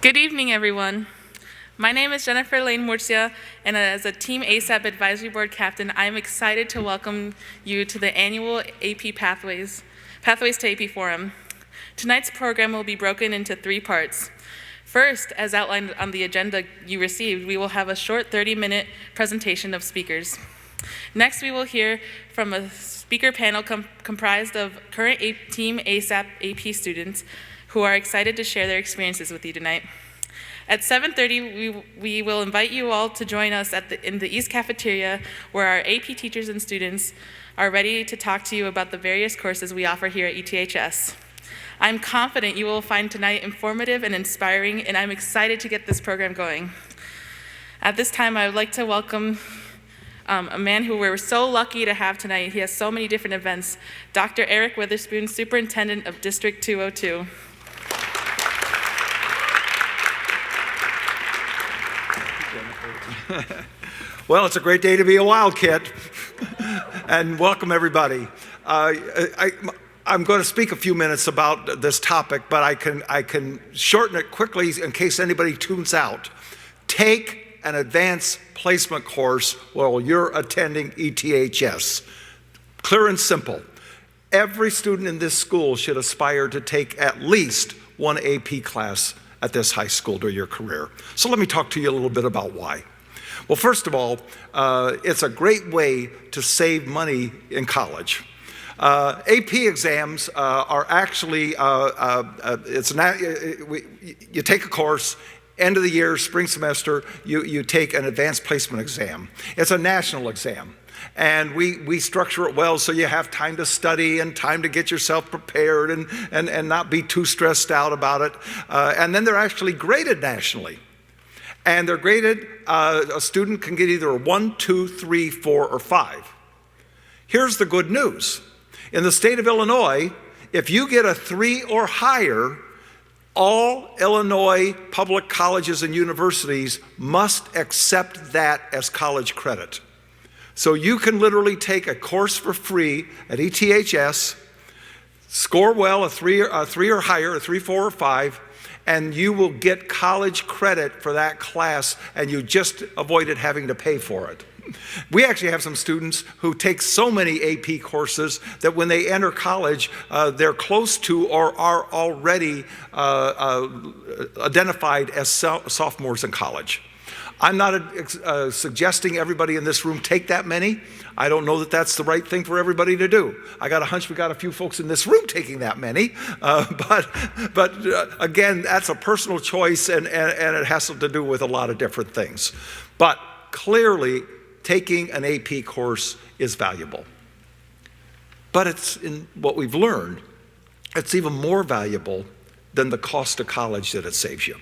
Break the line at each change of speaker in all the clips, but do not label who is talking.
Good evening, everyone. My name is Jennifer Lane Murcia, and as a teamASAP Advisory Board Captain, I am excited to welcome you to the annual AP Pathways to AP Forum. Tonight's program will be broken into 3 parts. First, as outlined on the agenda you received, we will have a short 30-minute presentation of speakers. Next, we will hear from a speaker panel comprised of current teamASAP AP students who are excited to share their experiences with you tonight. At 7:30, we will invite you all to join us in the East Cafeteria, where our AP teachers and students are ready to talk to you about the various courses we offer here at ETHS. I'm confident you will find tonight informative and inspiring, and I'm excited to get this program going. At this time, I would like to welcome a man who we're so lucky to have tonight. He has so many different events, Dr. Eric Witherspoon, Superintendent of District 202.
Well, it's a great day to be a Wildcat, and welcome everybody. I'm going to speak a few minutes about this topic, but I can shorten it quickly in case anybody tunes out. Take an advanced placement course while you're attending ETHS. Clear and simple. Every student in this school should aspire to take at least one AP class at this high school during your career. So let me talk to you a little bit about why. Well, first of all, it's a great way to save money in college. AP exams are actually, you take a course, end of the year, spring semester, you take an advanced placement exam. It's a national exam. And we structure it well so you have time to study and time to get yourself prepared and not be too stressed out about it. And then they're actually graded nationally. And they're graded, a student can get either a 1, 2, 3, 4, or 5. Here's the good news. In the state of Illinois, if you get a 3 or higher, all Illinois public colleges and universities must accept that as college credit. So you can literally take a course for free at ETHS, score well, a 3 or higher, a 3, 4, or 5, and you will get college credit for that class, and you just avoided having to pay for it. We actually have some students who take so many AP courses that when they enter college, they're close to or are already identified as sophomores in college. I'm not suggesting everybody in this room take that many. I don't know that that's the right thing for everybody to do. I got a hunch we got a few folks in this room taking that many, but again, that's a personal choice and it has to do with a lot of different things. But clearly, taking an AP course is valuable. But it's in what we've learned, it's even more valuable than the cost of college that it saves you.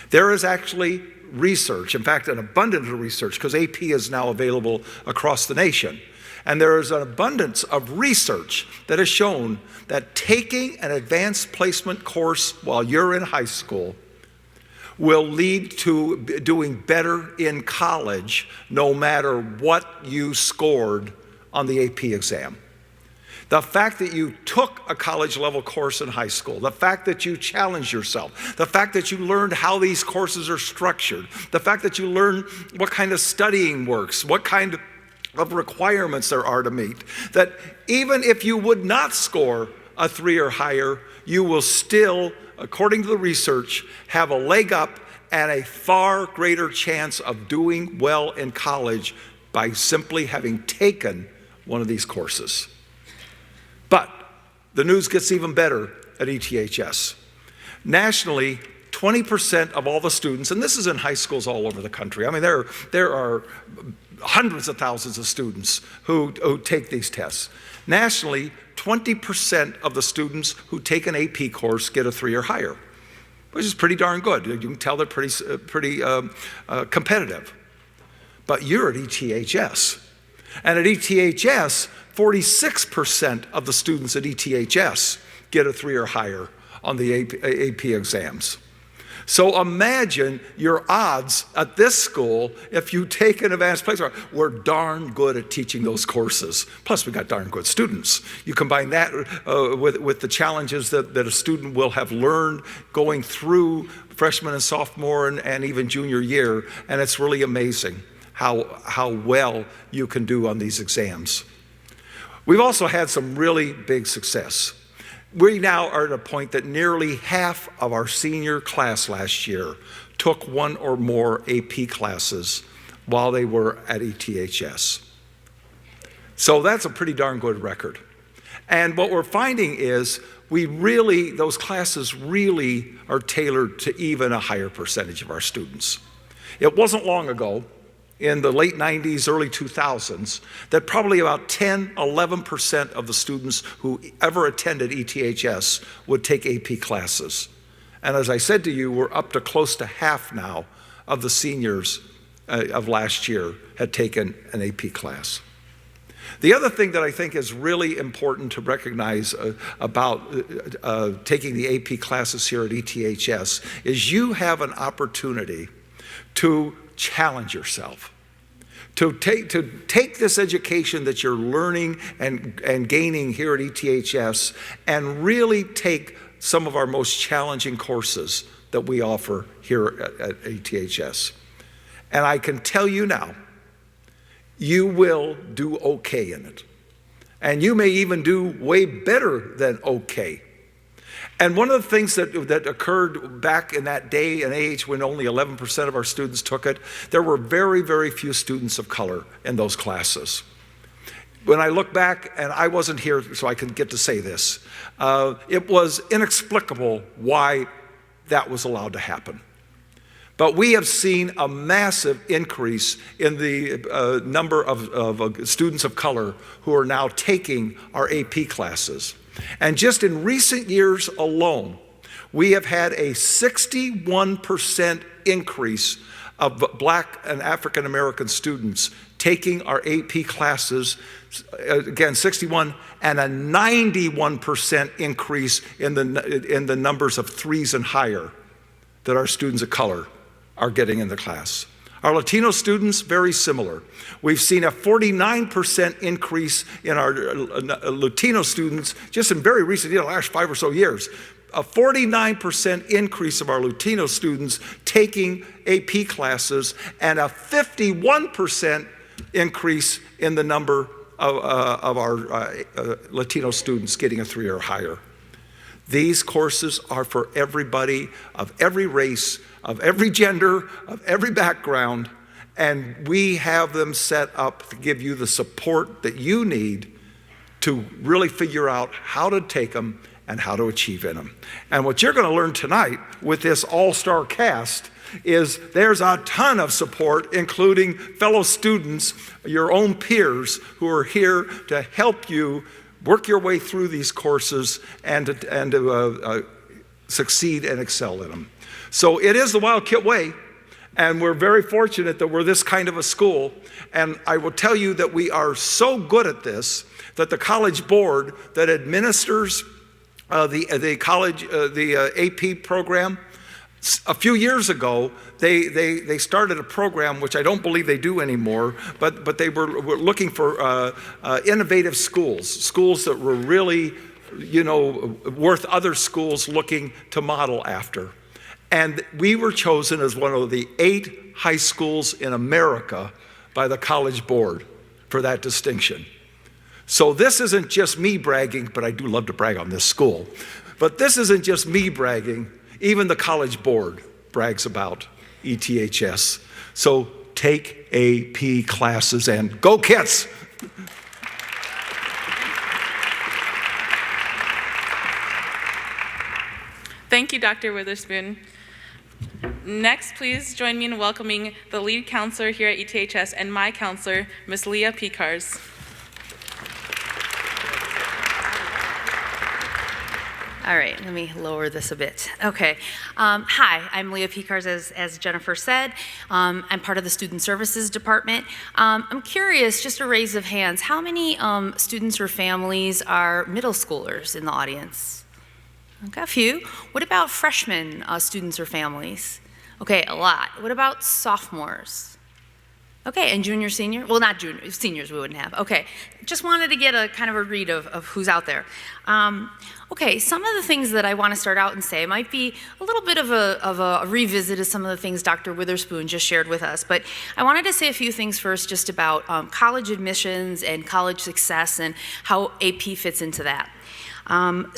There is actually research, in fact, an abundance of research, because AP is now available across the nation. And there is an abundance of research that has shown that taking an advanced placement course while you're in high school will lead to doing better in college no matter what you scored on the AP exam. The fact that you took a college-level course in high school, the fact that you challenged yourself, the fact that you learned how these courses are structured, the fact that you learned what kind of studying works, what kind of requirements there are to meet, that even if you would not score a 3 or higher, you will still, according to the research, have a leg up and a far greater chance of doing well in college by simply having taken one of these courses. But the news gets even better at ETHS. Nationally, 20% of all the students, and this is in high schools all over the country. I mean, there are hundreds of thousands of students who take these tests. Nationally, 20% of the students who take an AP course get a 3 or higher, which is pretty darn good. You can tell they're pretty competitive. But you're at ETHS. And at ETHS, 46% of the students at ETHS get a 3 or higher on the AP exams. So imagine your odds at this school if you take an advanced placement. We're darn good at teaching those courses. Plus, we got darn good students. You combine that with the challenges that a student will have learned going through freshman and sophomore and even junior year, and it's really amazing how well you can do on these exams. We've also had some really big success. We now are at a point that nearly half of our senior class last year took one or more AP classes while they were at ETHS. So that's a pretty darn good record. And what we're finding is those classes really are tailored to even a higher percentage of our students. It wasn't long ago, in the late 90s, early 2000s, that probably about 10, 11% of the students who ever attended ETHS would take AP classes. And as I said to you, we're up to close to half now of the seniors of last year had taken an AP class. The other thing that I think is really important to recognize about taking the AP classes here at ETHS is you have an opportunity to challenge yourself, to take this education that you're learning and gaining here at ETHS and really take some of our most challenging courses that we offer here at ETHS. And I can tell you now, you will do okay in it. And you may even do way better than okay. And one of the things that occurred back in that day and age when only 11% of our students took it, there were very, very few students of color in those classes. When I look back, and I wasn't here so I can get to say this, it was inexplicable why that was allowed to happen. But we have seen a massive increase in the number of students of color who are now taking our AP classes. And just in recent years alone, we have had a 61% increase of Black and African American students taking our AP classes, again, 61, and a 91% increase in the numbers of threes and higher that our students of color are getting in the class. Our Latino students, very similar. We've seen a 49% increase in our Latino students just in very recent, the last 5 or so years. A 49% increase of our Latino students taking AP classes and a 51% increase in the number of our Latino students getting a 3 or higher. These courses are for everybody of every race, of every gender, of every background, and we have them set up to give you the support that you need to really figure out how to take them and how to achieve in them. And what you're going to learn tonight with this all-star cast is there's a ton of support, including fellow students, your own peers, who are here to help you work your way through these courses and to succeed and excel in them. So it is the Wild Kit way, and we're very fortunate that we're this kind of a school. And I will tell you that we are so good at this that the college board that administers the college, the AP program, a few years ago, they started a program, which I don't believe they do anymore, but they were looking for innovative schools that were really, worth other schools looking to model after. And we were chosen as one of the 8 high schools in America by the College Board for that distinction. So this isn't just me bragging, but I do love to brag on this school. But this isn't just me bragging. Even the College Board brags about ETHS. So take AP classes and go Kits!
Thank you, Dr. Witherspoon. Next, please join me in welcoming the lead counselor here at ETHS and my counselor, Ms. Leah Picars.
All right, let me lower this a bit. Okay. Hi, I'm Leah Picars, as Jennifer said. I'm part of the Student Services Department. I'm curious, just a raise of hands, how many students or families are middle schoolers in the audience? Okay, a few. What about freshman students or families? Okay, a lot. What about sophomores? Okay, and junior, senior? Well, not junior, seniors we wouldn't have. Okay, just wanted to get a kind of a read of who's out there. Okay, some of the things that I want to start out and say might be a little bit of a revisit of some of the things Dr. Witherspoon just shared with us, but I wanted to say a few things first just about college admissions and college success and how AP fits into that. One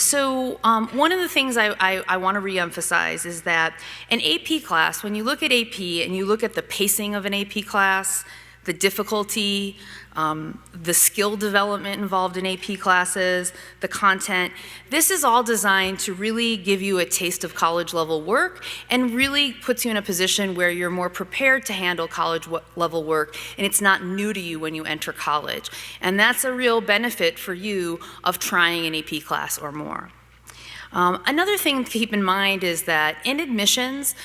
of the things I want to reemphasize is that an AP class, when you look at AP and you look at the pacing of an AP class, the difficulty, the skill development involved in AP classes, the content, this is all designed to really give you a taste of college level work and really puts you in a position where you're more prepared to handle college level work and it's not new to you when you enter college. And that's a real benefit for you of trying an AP class or more. Another thing to keep in mind is that in admissions,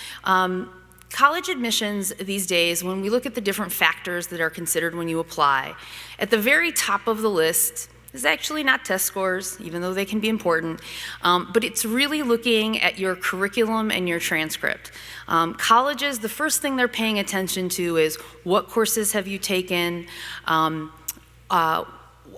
college admissions these days, when we look at the different factors that are considered when you apply, at the very top of the list is actually not test scores, even though they can be important, but it's really looking at your curriculum and your transcript. Colleges, the first thing they're paying attention to is what courses have you taken,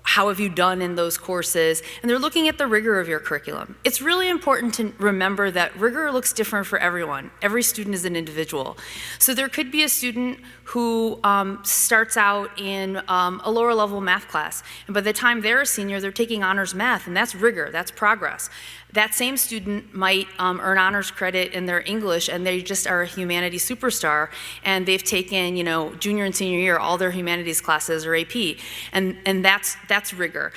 how have you done in those courses, and they're looking at the rigor of your curriculum. It's really important to remember that rigor looks different for everyone. Every student is an individual. So there could be a student who starts out in a lower level math class, and by the time they're a senior, they're taking honors math, and that's rigor, that's progress. That same student might earn honors credit in their English and they just are a humanities superstar and they've taken, junior and senior year, all their humanities classes or AP, and that's rigor.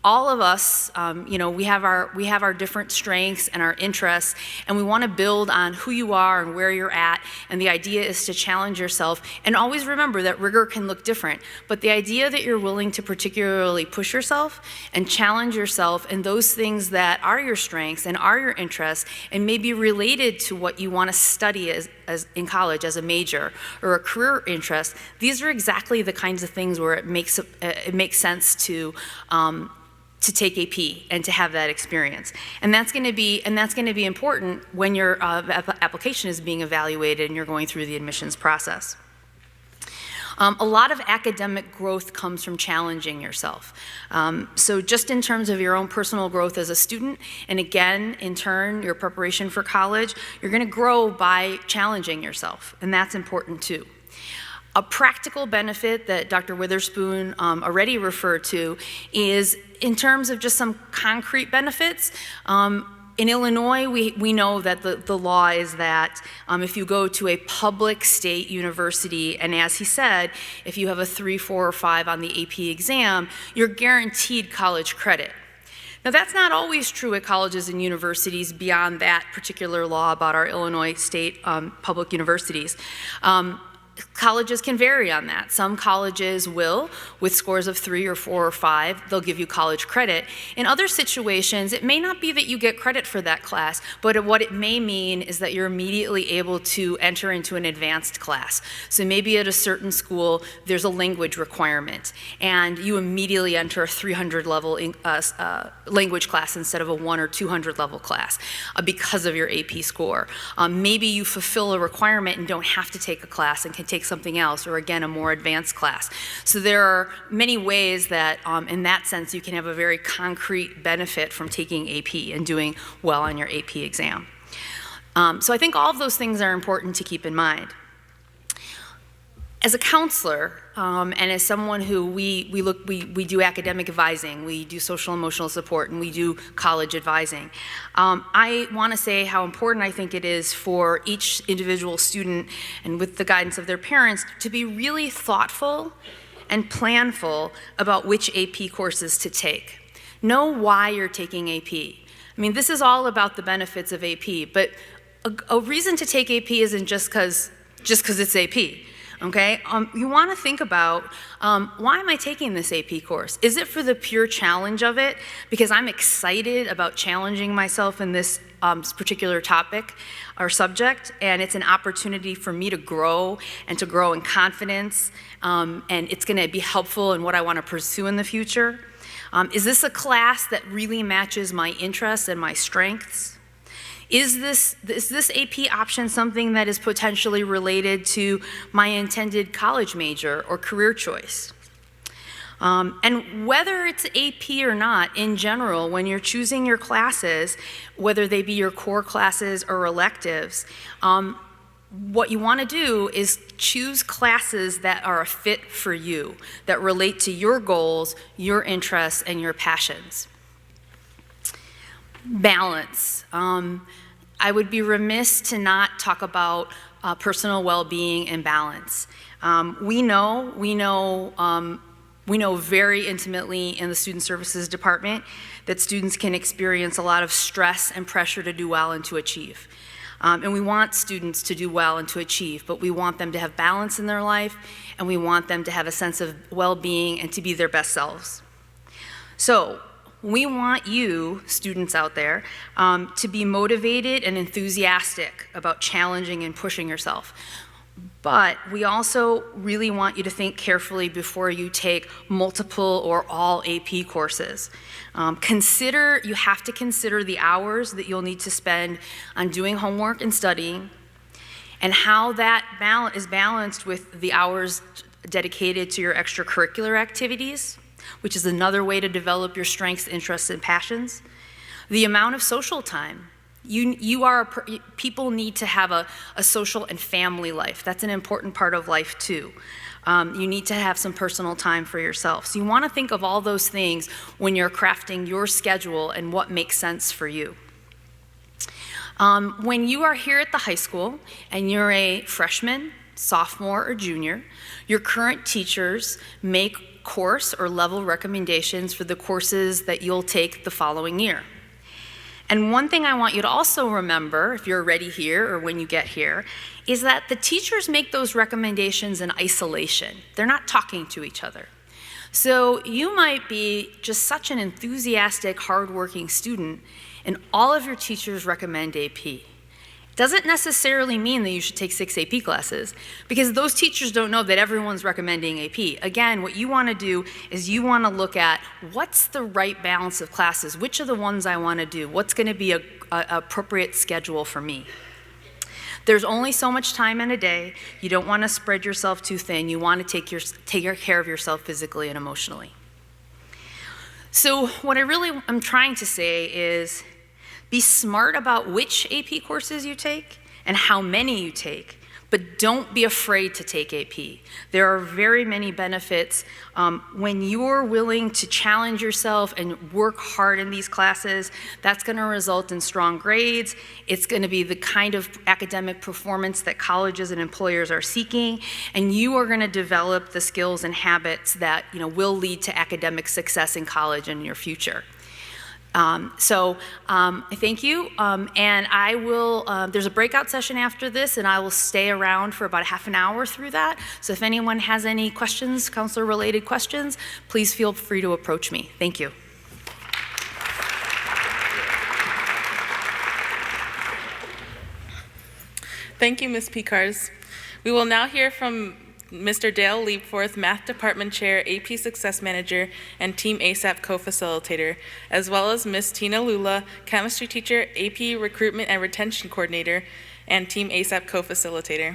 All of us, we have our different strengths and our interests, and we want to build on who you are and where you're at, and the idea is to challenge yourself, and always remember that rigor can look different, but the idea that you're willing to particularly push yourself and challenge yourself in those things that are your strengths and are your interests, and maybe related to what you want to study as in college as a major or a career interest, these are exactly the kinds of things where it makes sense to take AP and to have that experience. And that's going to be important when your application is being evaluated and you're going through the admissions process. A lot of academic growth comes from challenging yourself. So just in terms of your own personal growth as a student, and again, in turn, your preparation for college, you're going to grow by challenging yourself, and that's important too. A practical benefit that Dr. Witherspoon already referred to is in terms of just some concrete benefits. In Illinois, we know that the law is that if you go to a public state university, and as he said, if you have a 3, 4, or 5 on the AP exam, you're guaranteed college credit. Now that's not always true at colleges and universities beyond that particular law about our Illinois state public universities. Colleges can vary on that. Some colleges will, with scores of 3 or 4 or 5, they'll give you college credit. In other situations, it may not be that you get credit for that class, but what it may mean is that you're immediately able to enter into an advanced class. So maybe at a certain school, there's a language requirement, and you immediately enter a 300 level language class instead of a 100 or 200 level class because of your AP score. Maybe you fulfill a requirement and don't have to take a class and can take something else, or again, a more advanced class. So there are many ways that, in that sense, you can have a very concrete benefit from taking AP and doing well on your AP exam. So I think all of those things are important to keep in mind. As a counselor, and as someone who we do academic advising, we do social emotional support, and we do college advising, I want to say how important I think it is for each individual student, and with the guidance of their parents, to be really thoughtful and planful about which AP courses to take. Know why you're taking AP. I mean, this is all about the benefits of AP, but a reason to take AP isn't just because it's AP. Okay, you want to think about, why am I taking this AP course? Is it for the pure challenge of it? Because I'm excited about challenging myself in this particular topic or subject, and it's an opportunity for me to grow and to grow in confidence, and it's going to be helpful in what I want to pursue in the future. Is this a class that really matches my interests and my strengths? Is this AP option something that is potentially related to my intended college major or career choice? And whether it's AP or not, in general, when you're choosing your classes, whether they be your core classes or electives, what you want to do is choose classes that are a fit for you, that relate to your goals, your interests, and your passions. Balance. I would be remiss to not talk about personal well-being and balance. We know very intimately in the Student Services Department that students can experience a lot of stress and pressure to do well and to achieve. And we want students to do well and to achieve, but we want them to have balance in their life, and we want them to have a sense of well-being and to be their best selves. So we want you, students out there, to be motivated and enthusiastic about challenging and pushing yourself. But we also really want you to think carefully before you take multiple or all AP courses. You have to consider the hours that you'll need to spend on doing homework and studying, and how that is balanced with the hours dedicated to your extracurricular activities, which is another way to develop your strengths, interests, and passions. The amount of social time. People need to have a social and family life. That's an important part of life too. You need to have some personal time for yourself. So you want to think of all those things when you're crafting your schedule and what makes sense for you. When you are here at the high school and you're a freshman, sophomore, or junior, your current teachers make course or level recommendations for the courses that you'll take the following year. And one thing I want you to also remember, if you're already here or when you get here, is that the teachers make those recommendations in isolation. They're not talking to each other. So you might be just such an enthusiastic, hardworking student, and all of your teachers recommend AP. Doesn't necessarily mean that you should take 6 AP classes, because those teachers don't know that everyone's recommending AP. Again, what you want to do is you want to look at what's the right balance of classes, which are the ones I want to do, what's going to be an appropriate schedule for me. There's only so much time in a day. You don't want to spread yourself too thin. You want to take care of yourself physically and emotionally. So what I really am trying to say is, be smart about which AP courses you take and how many you take, but don't be afraid to take AP. There are very many benefits when you're willing to challenge yourself and work hard in these classes. That's going to result in strong grades. It's going to be the kind of academic performance that colleges and employers are seeking, and you are going to develop the skills and habits that will lead to academic success in college and in your future. Thank you, and I will, there's a breakout session after this, and I will stay around for about half an hour through that. So if anyone has any questions, counselor-related questions, please feel free to approach me. Thank you.
Thank you, Ms. Picars. We will now hear from Mr. Dale Leapforth, Math Department Chair, AP Success Manager, and teamASAP Co-Facilitator, as well as Ms. Tina Lula, Chemistry Teacher, AP Recruitment and Retention Coordinator, and teamASAP Co-Facilitator.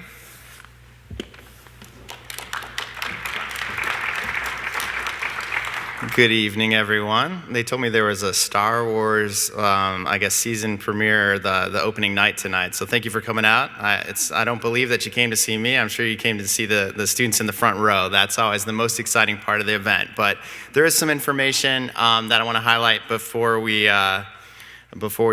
Good evening, everyone. They told me there was a Star Wars, season premiere, the opening night tonight. So thank you for coming out. I don't believe that you came to see me. I'm sure you came to see the students in the front row. That's always the most exciting part of the event. But there is some information that I want to highlight before we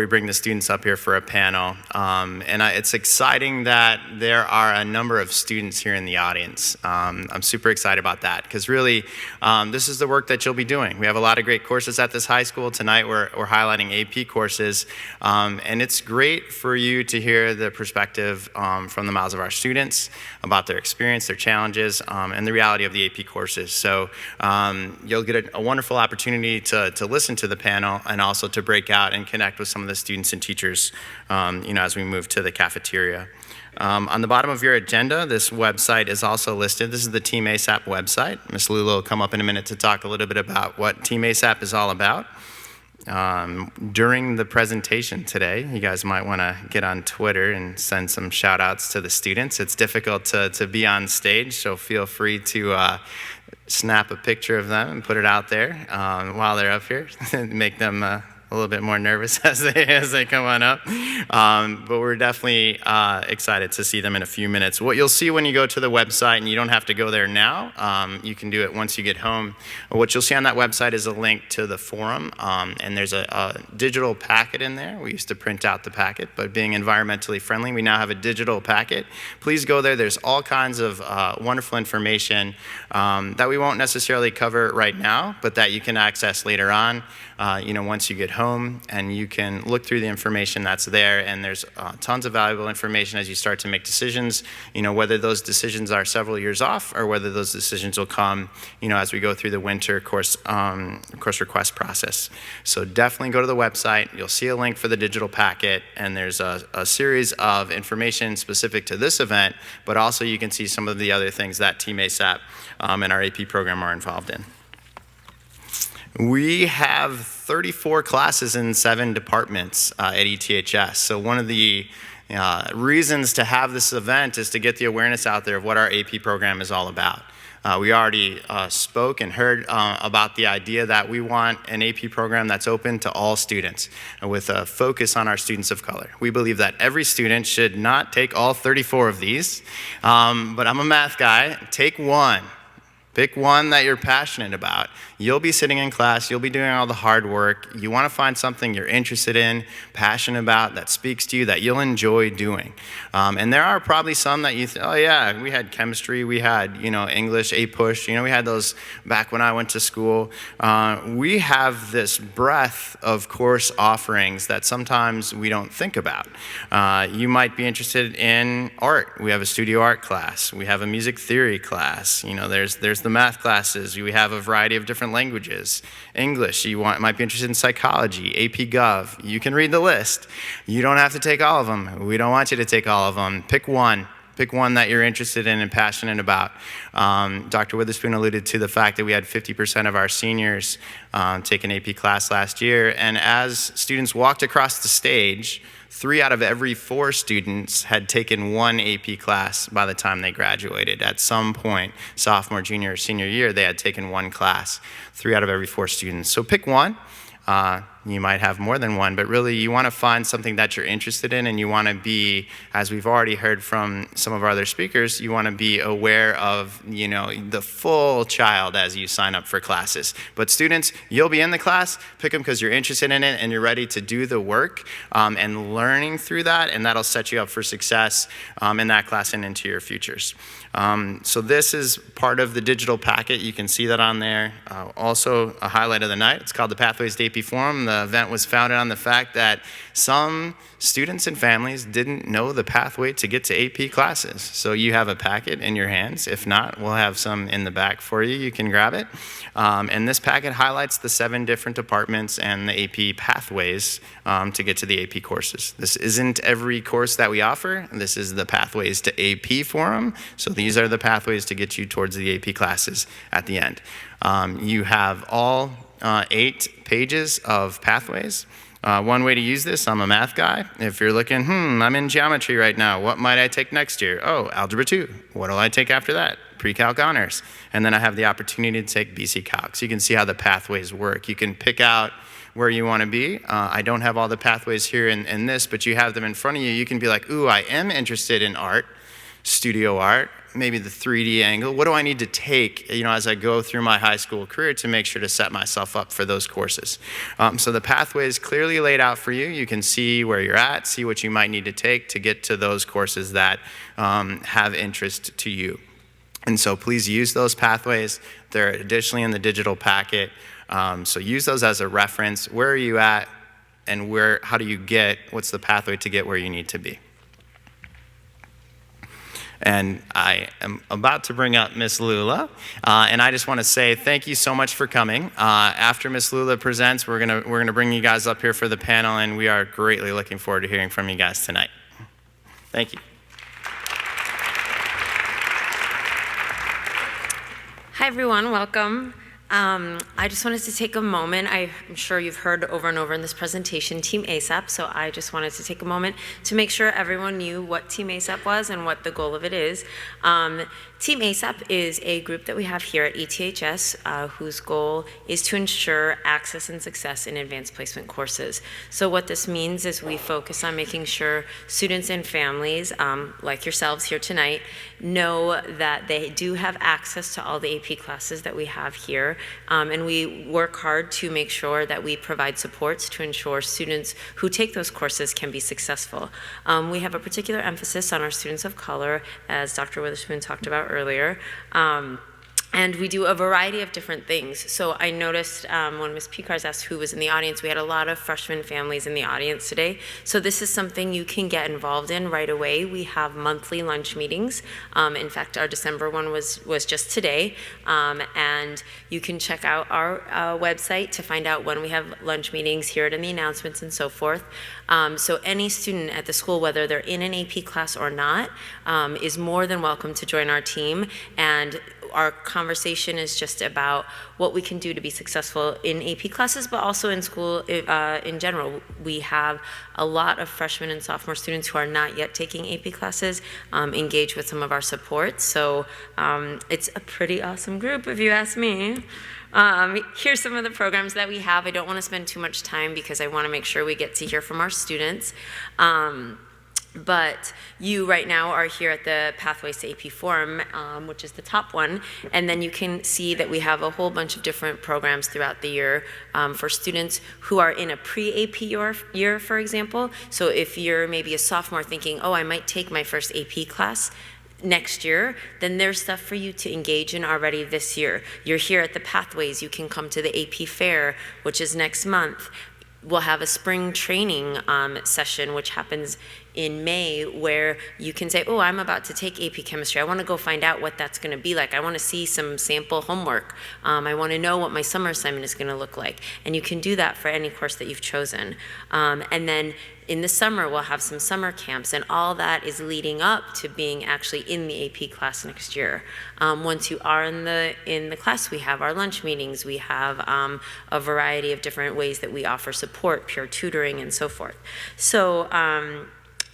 bring the students up here for a panel. It's exciting that there are a number of students here in the audience. I'm super excited about that, because really, this is the work that you'll be doing. We have a lot of great courses at this high school. Tonight we're highlighting AP courses, and it's great for you to hear the perspective from the mouths of our students about their experience, their challenges, and the reality of the AP courses. So you'll get a wonderful opportunity to listen to the panel, and also to break out and connect with some of the students and teachers, as we move to the cafeteria. On the bottom of your agenda, this website is also listed. This is the teamASAP website. Ms. Lula will come up in a minute to talk a little bit about what teamASAP is all about. During the presentation today, you guys might want to get on Twitter and send some shout outs to the students. It's difficult to be on stage, so feel free to snap a picture of them and put it out there while they're up here. Make them a little bit more nervous as they come on up. But we're definitely excited to see them in a few minutes. What you'll see when you go to the website, and you don't have to go there now, you can do it once you get home. What you'll see on that website is a link to the forum, and there's a digital packet in there. We used to print out the packet, but being environmentally friendly, we now have a digital packet. Please go there. There's all kinds of wonderful information that we won't necessarily cover right now, but that you can access later on. Once you get home, and you can look through the information that's there, and there's tons of valuable information as you start to make decisions, whether those decisions are several years off or whether those decisions will come, as we go through the winter course request process. So definitely go to the website. You'll see a link for the digital packet, and there's a series of information specific to this event, but also you can see some of the other things that teamASAP and our AP program are involved in. We have 34 classes in 7 departments at ETHS. So one of the reasons to have this event is to get the awareness out there of what our AP program is all about. We already spoke and heard about the idea that we want an AP program that's open to all students with a focus on our students of color. We believe that every student should not take all 34 of these, but I'm a math guy. Take one. Pick one that you're passionate about. You'll be sitting in class, you'll be doing all the hard work. You want to find something you're interested in, passionate about, that speaks to you, that you'll enjoy doing. And there are probably some that you think, oh yeah, we had chemistry, we had, English, APUSH, we had those back when I went to school. We have this breadth of course offerings that sometimes we don't think about. You might be interested in art. We have a studio art class. We have a music theory class. There's the math classes. We have a variety of different languages. English, might be interested in psychology, AP Gov. You can read the list. You don't have to take all of them. We don't want you to take all of them. Pick one. Pick one that you're interested in and passionate about. Dr. Witherspoon alluded to the fact that we had 50% of our seniors take an AP class last year. And as students walked across the stage, 3 out of every 4 students had taken one AP class by the time they graduated. At some point, sophomore, junior, or senior year, they had taken one class. 3 out of every 4 students. So pick one. You might have more than one, but really you want to find something that you're interested in, and you want to be, as we've already heard from some of our other speakers, you want to be aware of, the full child as you sign up for classes. But students, you'll be in the class, pick them because you're interested in it and you're ready to do the work and learning through that, and that'll set you up for success in that class and into your futures. So this is part of the digital packet. You can see that on there. Also, a highlight of the night. It's called the Pathways to AP Forum. The event was founded on the fact that some students and families didn't know the pathway to get to AP classes. So you have a packet in your hands. If not, we'll have some in the back for you. You can grab it. And this packet highlights the 7 different departments and the AP pathways to get to the AP courses. This isn't every course that we offer. This is the Pathways to AP Forum. So these are the pathways to get you towards the AP classes at the end. You have all 8 pages of pathways. One way to use this, I'm a math guy. If you're looking, I'm in geometry right now. What might I take next year? Oh, Algebra 2. What will I take after that? Pre-Calc Honors. And then I have the opportunity to take BC Calc. So you can see how the pathways work. You can pick out where you want to be. I don't have all the pathways here in this, but you have them in front of you. You can be like, ooh, I am interested in art, studio art, maybe the 3D angle. What do I need to take, as I go through my high school career to make sure to set myself up for those courses? So the pathway is clearly laid out for you. You can see where you're at, see what you might need to take to get to those courses that have interest to you. And so please use those pathways. They're additionally in the digital packet. So use those as a reference. Where are you at, and how do you what's the pathway to get where you need to be? And I am about to bring up Miss Lula, and I just want to say thank you so much for coming. After Miss Lula presents, we're gonna bring you guys up here for the panel, and we are greatly looking forward to hearing from you guys tonight. Thank you.
Hi everyone, welcome. I just wanted to take a moment. I'm sure you've heard over and over in this presentation, Team ASAP, so I just wanted to take a moment to make sure everyone knew what Team ASAP was and what the goal of it is. Team ASAP is a group that we have here at ETHS whose goal is to ensure access and success in advanced placement courses. So what this means is we focus on making sure students and families, like yourselves here tonight, know that they do have access to all the AP classes that we have here. And we work hard to make sure that we provide supports to ensure students who take those courses can be successful. We have a particular emphasis on our students of color, as Dr. Witherspoon talked about earlier. And we do a variety of different things. So I noticed when Ms. Picars asked who was in the audience, we had a lot of freshman families in the audience today. So this is something you can get involved in right away. We have monthly lunch meetings. In fact, our December one was just today. And you can check out our website to find out when we have lunch meetings, hear it in the announcements and so forth. So any student at the school, whether they're in an AP class or not, is more than welcome to join our team. And our conversation is just about what we can do to be successful in AP classes, but also in school in general. We have a lot of freshmen and sophomore students who are not yet taking AP classes engage with some of our supports. So it's a pretty awesome group, if you ask me. Here's some of the programs that we have. I don't want to spend too much time because I want to make sure we get to hear from our students. But you right now are here at the Pathways to AP Forum, which is the top one, and then you can see that we have a whole bunch of different programs throughout the year for students who are in a pre-AP year, for example. So if you're maybe a sophomore thinking, oh, I might take my first AP class next year, then there's stuff for you to engage in already this year. You're here at the Pathways, you can come to the AP Fair, which is next month. We'll have a spring training session, which happens in May, where you can say, oh, I'm about to take AP Chemistry. I want to go find out what that's going to be like. I want to see some sample homework. I want to know what my summer assignment is going to look like. And you can do that for any course that you've chosen. And then in the summer, we'll have some summer camps, and all that is leading up to being actually in the AP class next year. Once you are in the class, we have our lunch meetings. We have a variety of different ways that we offer support, peer tutoring, and so forth. So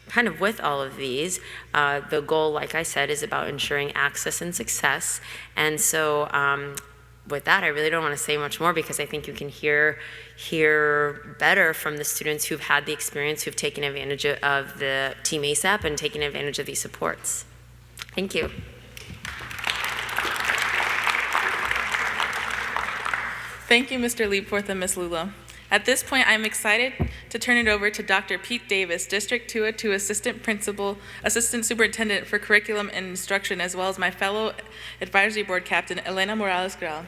kind of with all of these, the goal, like I said, is about ensuring access and success. And so with that, I really don't want to say much more because I think you can hear better from the students who've had the experience, who've taken advantage of the Team ASAP and taken advantage of these supports. Thank you.
Thank you, Mr. Leapforth and Ms. Lula. At this point, I'm excited to turn it over to Dr. Pete Davis, District 202 Assistant Superintendent for Curriculum and Instruction, as well as my fellow Advisory Board Captain, Elena Morales-Grau.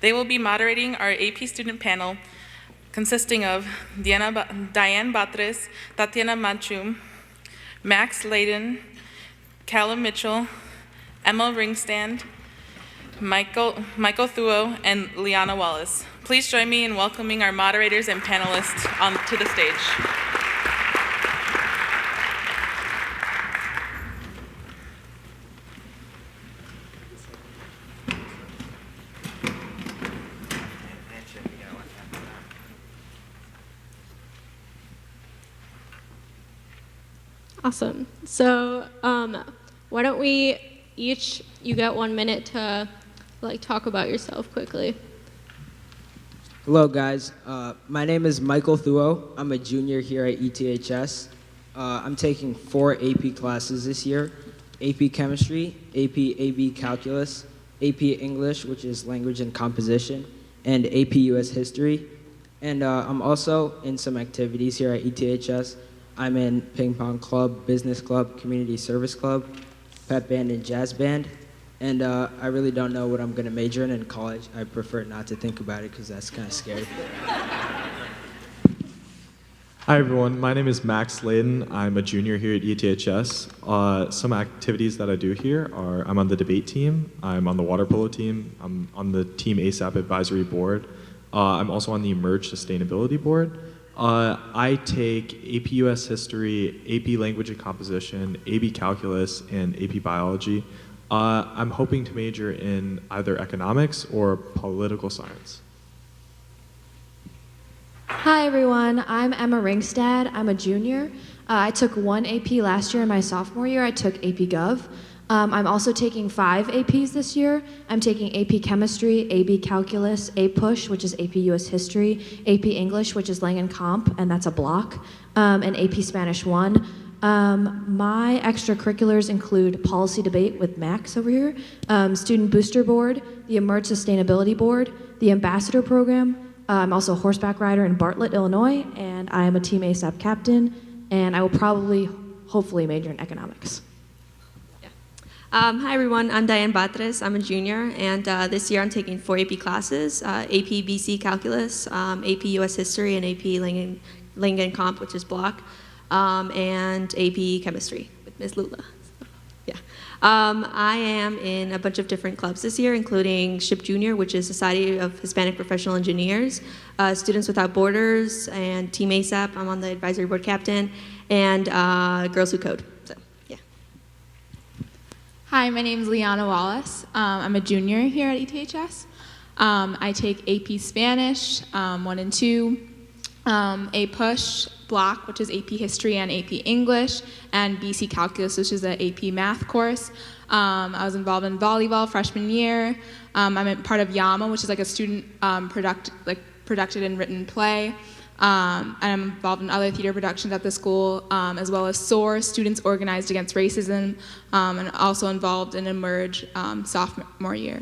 They will be moderating our AP student panel consisting of Diane Batres, Tatiana Machum, Max Layden, Callum Mitchell, Emma Ringstand, Michael Thuo, and Liana Wallace. Please join me in welcoming our moderators and panelists to the stage.
Awesome. So why don't we each, you get 1 minute to talk about yourself quickly.
Hello guys, my name is Michael Thuo. I'm a junior here at ETHS. I'm taking 4 AP classes this year: AP Chemistry, AP AB Calculus, AP English, which is Language and Composition, and AP US History. And I'm also in some activities here at ETHS. I'm in Ping Pong Club, Business Club, Community Service Club, Pep Band, and Jazz Band. And I really don't know what I'm going to major in college. I prefer not to think about it because that's kind of scary.
Hi everyone, my name is Max Layden. I'm a junior here at ETHS. Some activities that I do here are I'm on the debate team, I'm on the water polo team, I'm on the Team ASAP advisory board. I'm also on the Emerge Sustainability board. I take AP US History, AP Language and Composition, AP Calculus, and AP Biology. I'm hoping to major in either economics or political science.
Hi everyone, I'm Emma Ringstad. I'm a junior. I took one AP last year. In my sophomore year, I took AP Gov. I'm also taking 5 APs this year. I'm taking AP Chemistry, AP Calculus, APUSH, which is AP US History, AP English, which is Lang and Comp, and that's a block, and AP Spanish 1. My extracurriculars include policy debate with Max over here, Student Booster Board, the Emerge Sustainability Board, the Ambassador Program. I'm also a horseback rider in Bartlett, Illinois, and I am a Team ASAP captain, and I will probably, hopefully, major in economics.
Hi everyone, I'm Diane Batres. I'm a junior, and this year I'm taking 4 AP classes, AP BC Calculus, AP US History, and AP Lang and Comp, which is block, and AP Chemistry with Ms. Lula. So, yeah. I am in a bunch of different clubs this year, including SHIP Junior, which is Society of Hispanic Professional Engineers, Students Without Borders, and Team ASAP. I'm on the advisory board captain, and Girls Who Code. So, yeah.
Hi, my name is Liana Wallace. I'm a junior here at ETHS. I take AP Spanish 1 and 2, APUSH block, which is AP History and AP English, and BC Calculus, which is an AP Math course. I was involved in volleyball freshman year. I'm a part of YAMA, which is like a student produced and written play. And I'm involved in other theater productions at the school, as well as SOAR, Students Organized Against Racism, and also involved in Emerge sophomore year.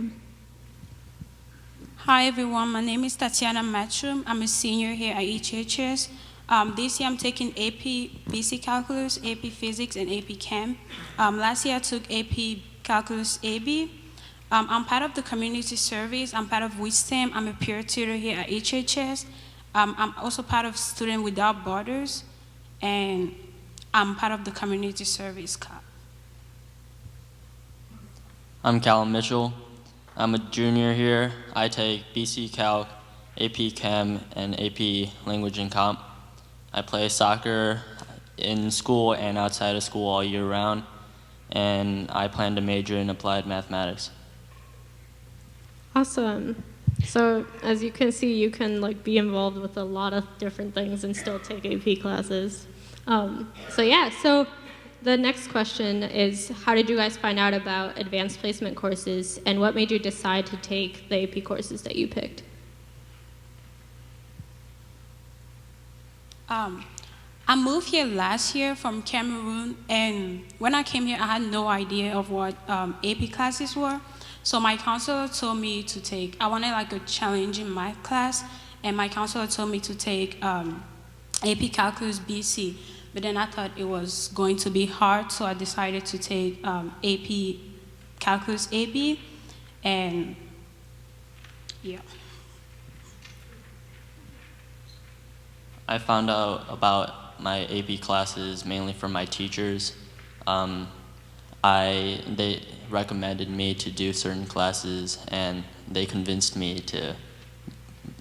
Hi everyone, my name is Tatiana Matchum. I'm a senior here at ETHS. This year I'm taking AP BC Calculus, AP Physics, and AP Chem. Last year I took AP Calculus AB. I'm part of the community service. I'm part of WISTEM. I'm a peer tutor here at ETHS. I'm also part of Student Without Borders, and I'm part of the community service club.
I'm Callum Mitchell. I'm a junior here. I take BC Calc, AP Chem, and AP Language and Comp. I play soccer in school and outside of school all year round, and I plan to major in applied mathematics.
Awesome. So as you can see, you can be involved with a lot of different things and still take AP classes. So the next question is, how did you guys find out about advanced placement courses, and what made you decide to take the AP courses that you picked?
I moved here last year from Cameroon, and when I came here, I had no idea of what AP classes were. So my counselor told me to take, I wanted a challenging math class, and my counselor told me to take AP Calculus BC. But then I thought it was going to be hard, so I decided to take AP Calculus AB, and yeah.
I found out about my AP classes mainly from my teachers. They recommended me to do certain classes, and they convinced me to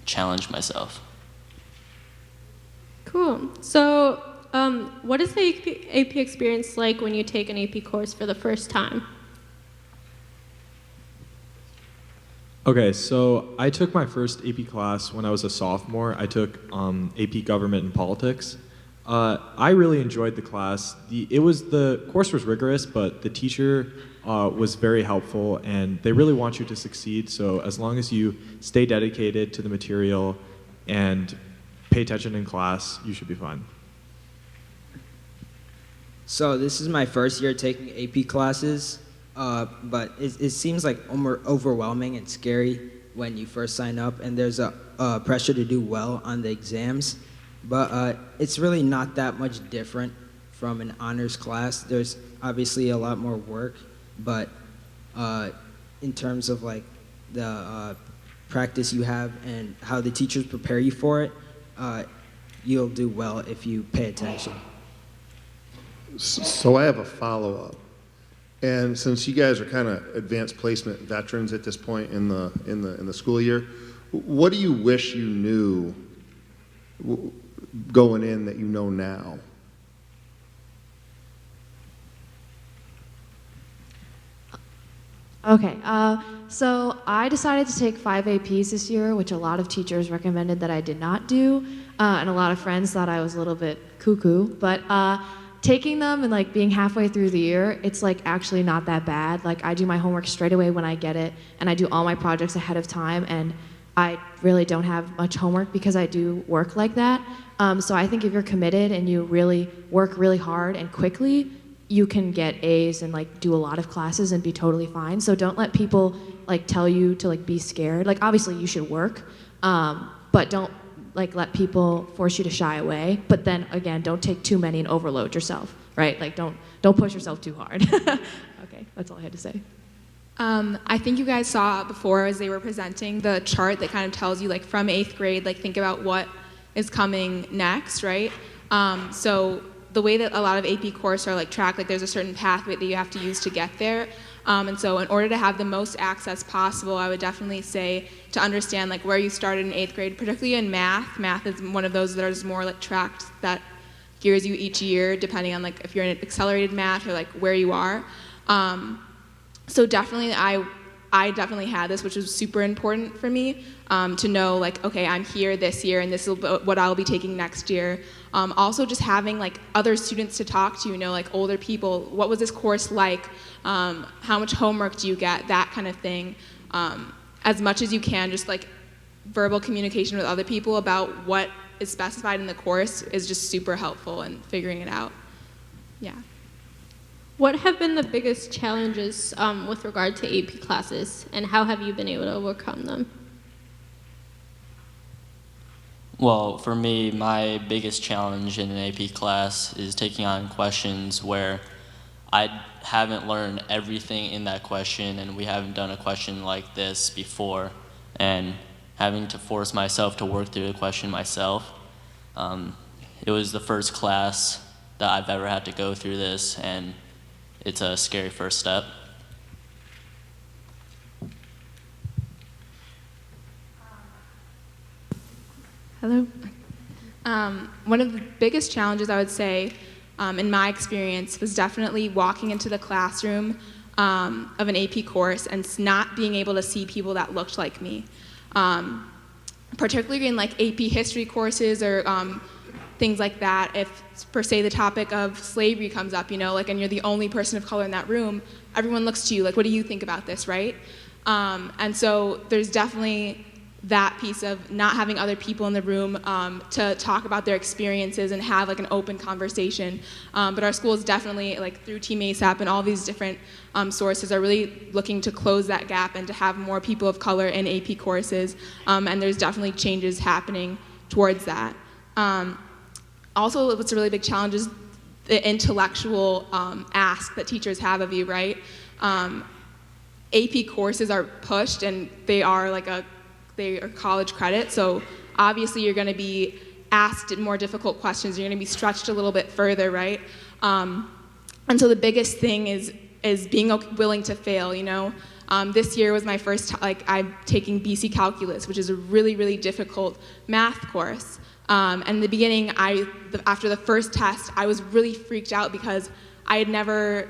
challenge myself.
Cool. So what is the AP experience like when you take an AP course for the first time?
Okay, so I took my first AP class when I was a sophomore. I took AP Government and Politics. I really enjoyed the class. The course was rigorous, but the teacher was very helpful, and they really want you to succeed. So as long as you stay dedicated to the material and pay attention in class, you should be fine.
So this is my first year taking AP classes, but it seems like overwhelming and scary when you first sign up, and there's a pressure to do well on the exams. But it's really not that much different from an honors class. There's obviously a lot more work, but in terms of the practice you have and how the teachers prepare you for it, you'll do well if you pay attention.
So I have a follow-up. And since you guys are kind of advanced placement veterans at this point in the school year, what do you wish you knew going in that you know now?
Okay, so I decided to take 5 APs this year, which a lot of teachers recommended that I did not do, and a lot of friends thought I was a little bit cuckoo, but taking them and like being halfway through the year, it's like actually not that bad. Like I do my homework straight away when I get it, and I do all my projects ahead of time, and I really don't have much homework because I do work like that. So I think if you're committed and you really work really hard and quickly, you can get A's and like do a lot of classes and be totally fine. So don't let people like tell you to like be scared. Like obviously you should work, but don't like let people force you to shy away. But then again, don't take too many and overload yourself, right? Like don't push yourself too hard. Okay, that's all I had to say.
I think you guys saw before as they were presenting the chart that kind of tells you like from 8th grade, like think about what is coming next, right? So the way that a lot of AP courses are like tracked, like there's a certain pathway that you have to use to get there. And so in order to have the most access possible, I would definitely say to understand like where you started in 8th grade, particularly in math. Math is one of those that is more like tracked that gears you each year, depending on like if you're in accelerated math or like where you are. So definitely I definitely had this, which was super important for me to know like, okay, I'm here this year and this is what I'll be taking next year. Also just having like other students to talk to, you know, like older people, what was this course like? How much homework do you get? That kind of thing. As much as you can, just like verbal communication with other people about what is specified in the course is just super helpful in figuring it out. Yeah.
What have been the biggest challenges with regard to AP classes, and how have you been able to overcome them?
Well, for me, my biggest challenge in an AP class is taking on questions where I haven't learned everything in that question, and we haven't done a question like this before, and having to force myself to work through the question myself. It was the first class that I've ever had to go through this, and it's a scary first step.
Hello. One of the biggest challenges I would say in my experience was definitely walking into the classroom of an AP course and not being able to see people that looked like me. Particularly in like AP history courses or things like that, if per se the topic of slavery comes up, you know, like, and you're the only person of color in that room, everyone looks to you like, what do you think about this, right? And so there's definitely that piece of not having other people in the room to talk about their experiences and have like an open conversation. But our school is definitely, like through teamASAP and all these different sources, are really looking to close that gap and to have more people of color in AP courses. And there's definitely changes happening towards that. Also, what's a really big challenge is the intellectual ask that teachers have of you, right? AP courses are pushed, and they are college credit, so obviously you're going to be asked more difficult questions. You're going to be stretched a little bit further, right? And so the biggest thing is being willing to fail, you know? This year was my first, I'm taking BC Calculus, which is a really, really difficult math course. And in the beginning, after the first test, I was really freaked out because I had never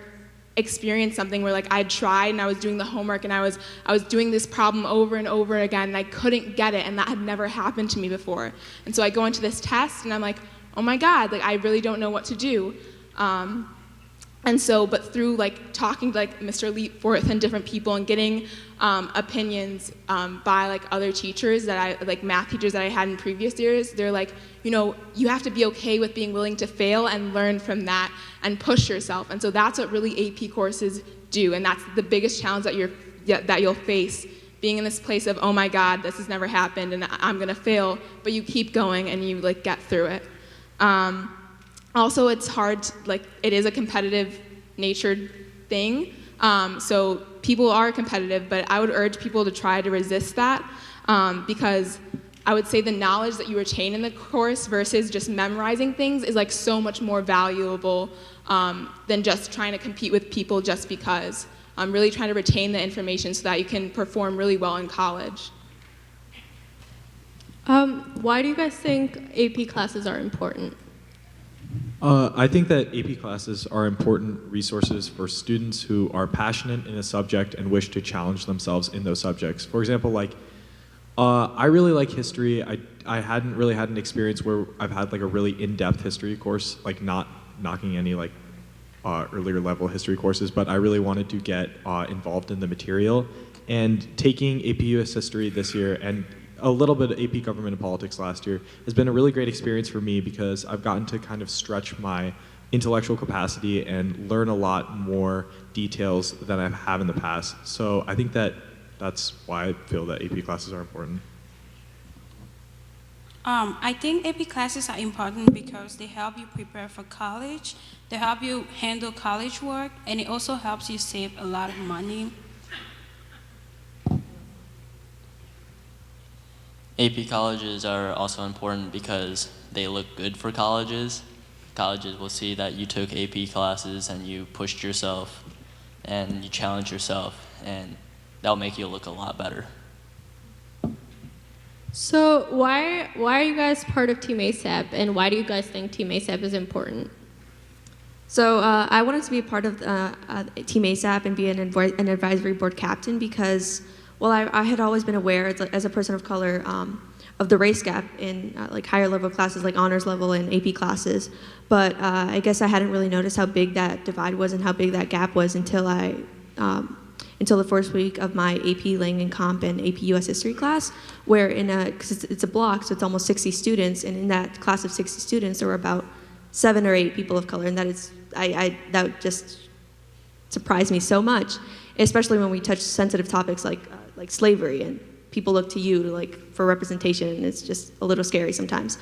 experienced something where like I'd tried and I was doing the homework and I was doing this problem over and over again and I couldn't get it, and that had never happened to me before. And so I go into this test and I'm like, oh my God, like I really don't know what to do. And so, but through like talking to like Mr. Leapforth and different people and getting opinions by like other teachers like math teachers that I had in previous years, they're like, you know, you have to be okay with being willing to fail and learn from that and push yourself. And so that's what really AP courses do, and that's the biggest challenge that you'll face, being in this place of, oh my God, this has never happened and I'm gonna fail, but you keep going and you like get through it. Also, it's hard, it is a competitive natured thing. So people are competitive, but I would urge people to try to resist that because I would say the knowledge that you retain in the course versus just memorizing things is like so much more valuable than just trying to compete with people just because. I'm really trying to retain the information so that you can perform really well in college.
Why do you guys think AP classes are important?
I think that AP classes are important resources for students who are passionate in a subject and wish to challenge themselves in those subjects. For example, like, I really like history. I hadn't really had an experience where I've had like a really in-depth history course, like not knocking any like earlier level history courses, but I really wanted to get involved in the material. And taking AP US History this year and a little bit of AP Government and Politics last year has been a really great experience for me because I've gotten to kind of stretch my intellectual capacity and learn a lot more details than I have in the past. So I think that that's why I feel that AP classes are important.
I think AP classes are important because they help you prepare for college, they help you handle college work, and it also helps you save a lot of money.
AP colleges are also important because they look good for colleges. Colleges will see that you took AP classes and you pushed yourself and you challenged yourself, and that'll make you look a lot better.
So why are you guys part of teamASAP, and why do you guys think teamASAP is important?
So I wanted to be a part of teamASAP and be an advisory board captain because, well, I had always been aware as a person of color of the race gap in like higher level classes like honors level and AP classes, but I guess I hadn't really noticed how big that divide was and how big that gap was until until the first week of my AP Lang and Comp and AP US History class, where because it's a block, so it's almost 60 students, and in that class of 60 students, there were about 7 or 8 people of color, and that just surprised me so much, especially when we touch sensitive topics like slavery, and people look to you for representation, and it's just a little scary sometimes.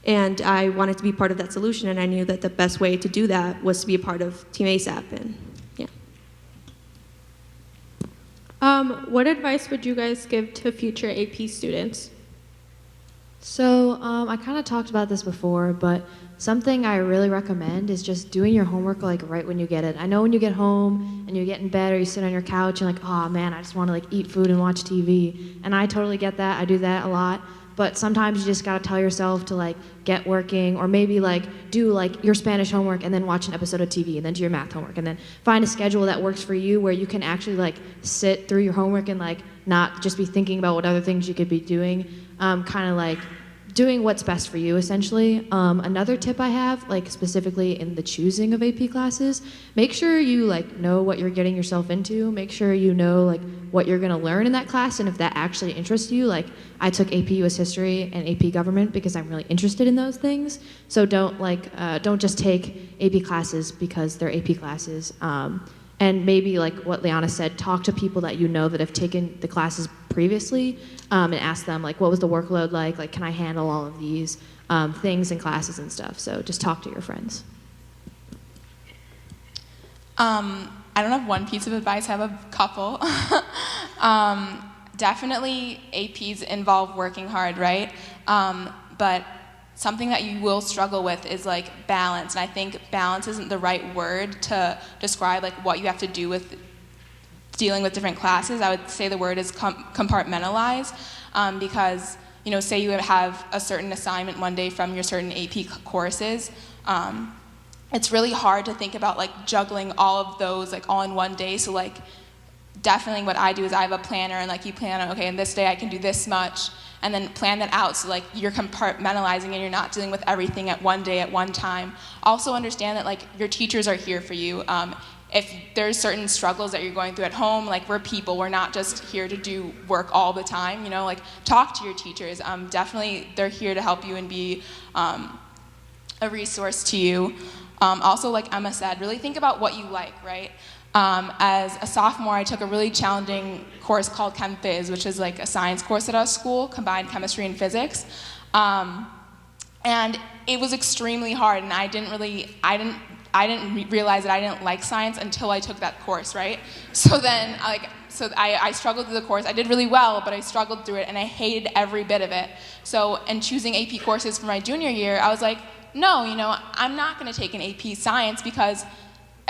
And I wanted to be part of that solution, and I knew that the best way to do that was to be a part of teamASAP, and yeah.
What advice would you guys give to future AP students?
So I kind of talked about this before, but something I really recommend is just doing your homework like right when you get it. I know when you get home and you get in bed or you sit on your couch and like, oh man, I just want to like eat food and watch TV. And I totally get that. I do that a lot. But sometimes you just gotta tell yourself to like get working, or maybe like do like your Spanish homework and then watch an episode of TV and then do your math homework, and then find a schedule that works for you where you can actually like sit through your homework and like not just be thinking about what other things you could be doing, kind of like doing what's best for you, essentially. Another tip I have, like specifically in the choosing of AP classes, make sure you like know what you're getting yourself into. Make sure you know like what you're gonna learn in that class, and if that actually interests you. Like I took AP US History and AP Government because I'm really interested in those things. So don't just take AP classes because they're AP classes. And maybe like what Liana said, talk to people that you know that have taken the classes previously, and ask them like, what was the workload like? Like, can I handle all of these things in classes and stuff? So just talk to your friends.
I don't have one piece of advice, I have a couple. Definitely APs involve working hard, right? But something that you will struggle with is like balance, and I think balance isn't the right word to describe like what you have to do with dealing with different classes. I would say the word is compartmentalize, because say you have a certain assignment one day from your certain AP courses. It's really hard to think about like juggling all of those like all in one day. So like definitely what I do is I have a planner, and like you plan on, okay, and this day I can do this much, and then plan that out so like you're compartmentalizing and you're not dealing with everything at one day at one time. Also understand that like your teachers are here for you. If there's certain struggles that you're going through at home, like we're people, we're not just here to do work all the time, like talk to your teachers. Definitely they're here to help you and be a resource to you. Also, like Emma said, really think about what you like, right? As a sophomore, I took a really challenging course called Chem Phys, which is like a science course at our school, combined chemistry and physics. And it was extremely hard, and I didn't realize that I didn't like science until I took that course, right? So then, I struggled through the course. I did really well, but I struggled through it, and I hated every bit of it. So, in choosing AP courses for my junior year, I was like, no, I'm not going to take an AP Science because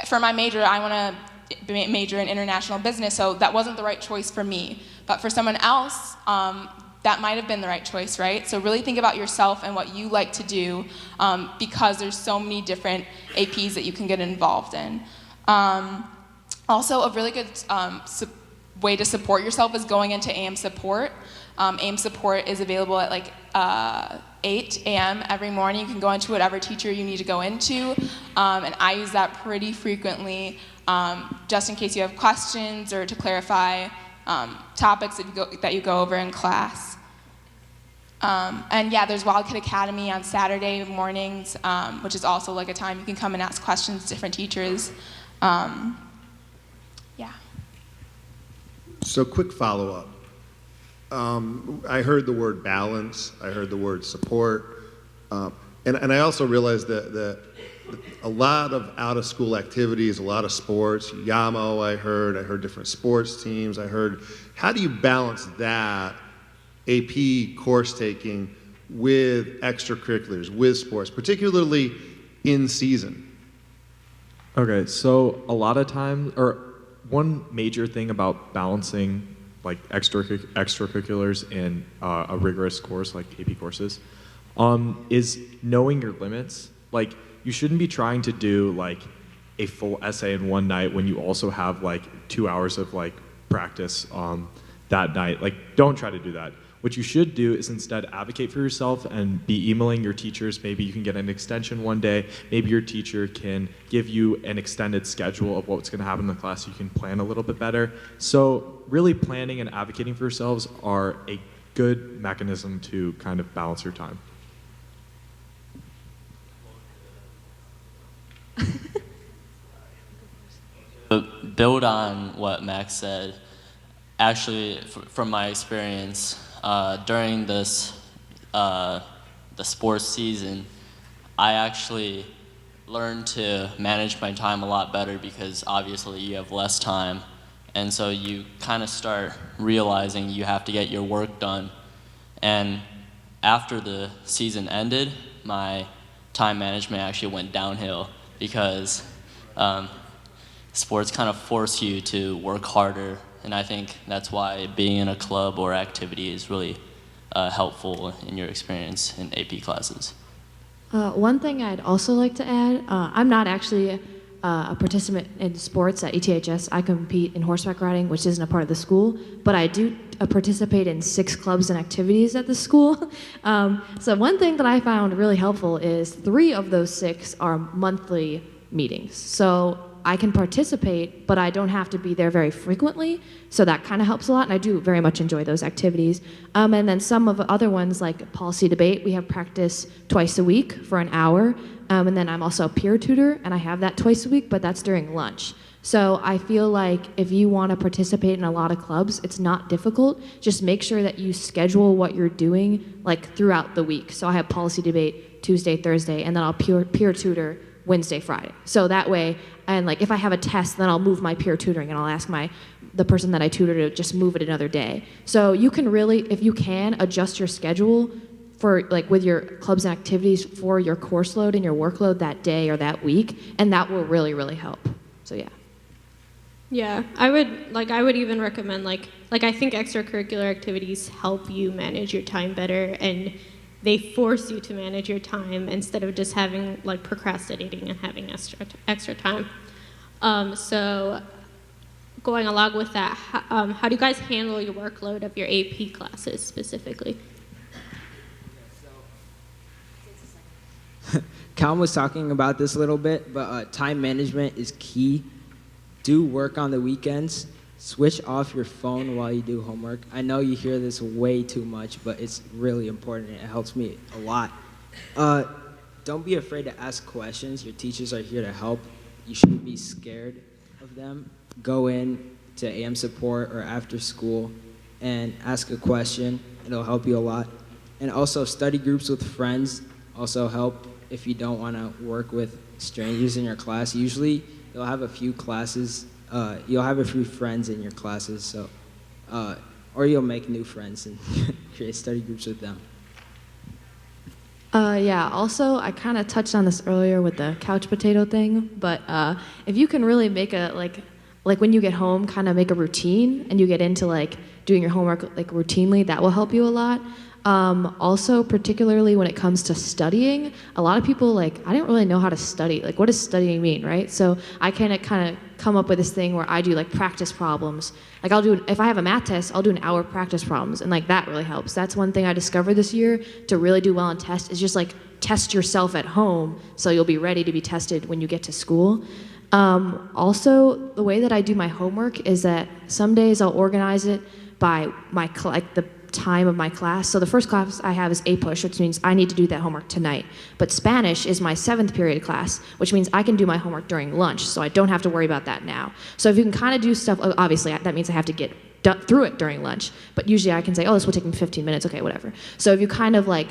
for my major, I want to major in international business, so that wasn't the right choice for me. But for someone else, that might have been the right choice, right? So really think about yourself and what you like to do, because there's so many different APs that you can get involved in. Also, a really good way to support yourself is going into AM support. AM support is available at like 8 a.m. every morning. You can go into whatever teacher you need to go into, and I use that pretty frequently, just in case you have questions or to clarify topics that you go over in class. And yeah, there's Wildcat Academy on Saturday mornings, which is also like a time you can come and ask questions to different teachers. Yeah.
So quick follow-up. I heard the word balance, I heard the word support, and I also realized that a lot of out-of-school activities, a lot of sports, YAMO I heard different sports teams, how do you balance that AP course taking with extracurriculars, with sports, particularly in season?
Okay, so a lot of times, or one major thing about balancing like extracurriculars in a rigorous course like AP courses is knowing your limits. Like, you shouldn't be trying to do like a full essay in one night when you also have like 2 hours of like practice that night. Like, don't try to do that. What you should do is instead advocate for yourself and be emailing your teachers. Maybe you can get an extension one day. Maybe your teacher can give you an extended schedule of what's going to happen in the class. You can plan a little bit better. So really planning and advocating for yourselves are a good mechanism to kind of balance your time.
Build on what Max said. Actually, from my experience, during this the sports season, I actually learned to manage my time a lot better because obviously you have less time, and so you kind of start realizing you have to get your work done. And after the season ended, my time management actually went downhill because sports kind of force you to work harder. And I think that's why being in a club or activity is really helpful in your experience in AP classes.
One thing I'd also like to add, I'm not actually a participant in sports at ETHS. I compete in horseback riding, which isn't a part of the school, but I do participate in 6 clubs and activities at the school. So one thing that I found really helpful is 3 of those 6 are monthly meetings. So I can participate, but I don't have to be there very frequently, so that kind of helps a lot, and I do very much enjoy those activities. And then some of the other ones, like policy debate, we have practice twice a week for an hour, and then I'm also a peer tutor, and I have that twice a week, but that's during lunch. So I feel like if you want to participate in a lot of clubs, it's not difficult. Just make sure that you schedule what you're doing like throughout the week. So I have policy debate Tuesday, Thursday, and then I'll peer tutor Wednesday, Friday. So that way, and like if I have a test, then I'll move my peer tutoring and I'll ask the person that I tutor to just move it another day. So you can really, if you can, adjust your schedule for like with your clubs and activities for your course load and your workload that day or that week, and that will really, really help. So yeah.
Yeah, I would even recommend like I think extracurricular activities help you manage your time better, and they force you to manage your time instead of just having like procrastinating and having extra time. So going along with that, how do you guys handle your workload of your AP classes specifically?
Calum was talking about this a little bit, but time management is key. Do work on the weekends. Switch off your phone while you do homework. I know you hear this way too much, but it's really important. It helps me a lot. Don't be afraid to ask questions. Your teachers are here to help. You shouldn't be scared of them. Go in to AM support or after school and ask a question. It'll help you a lot. And also study groups with friends also help if you don't want to work with strangers in your class. Usually you'll have a few classes. You'll have a few friends in your classes, so, or you'll make new friends and create study groups with them.
Yeah, also, I kind of touched on this earlier with the couch potato thing, but if you can really make a like when you get home, kind of make a routine and you get into like doing your homework like routinely. That will help you a lot. Also, particularly when it comes to studying, a lot of people like, I didn't really know how to study. Like, what does studying mean, right? So I kind of come up with this thing where I do like practice problems. Like if I have a math test, I'll do an hour of practice problems, and like that really helps. That's one thing I discovered this year to really do well on tests is just like test yourself at home so you'll be ready to be tested when you get to school. Also, the way that I do my homework is that some days I'll organize it by the time of my class. So the first class I have is A push, which means I need to do that homework tonight. But Spanish is my 7th period class, which means I can do my homework during lunch, so I don't have to worry about that now. So if you can kind of do stuff, obviously that means I have to get through it during lunch, but usually I can say, oh, this will take me 15 minutes, okay, whatever. So if you kind of like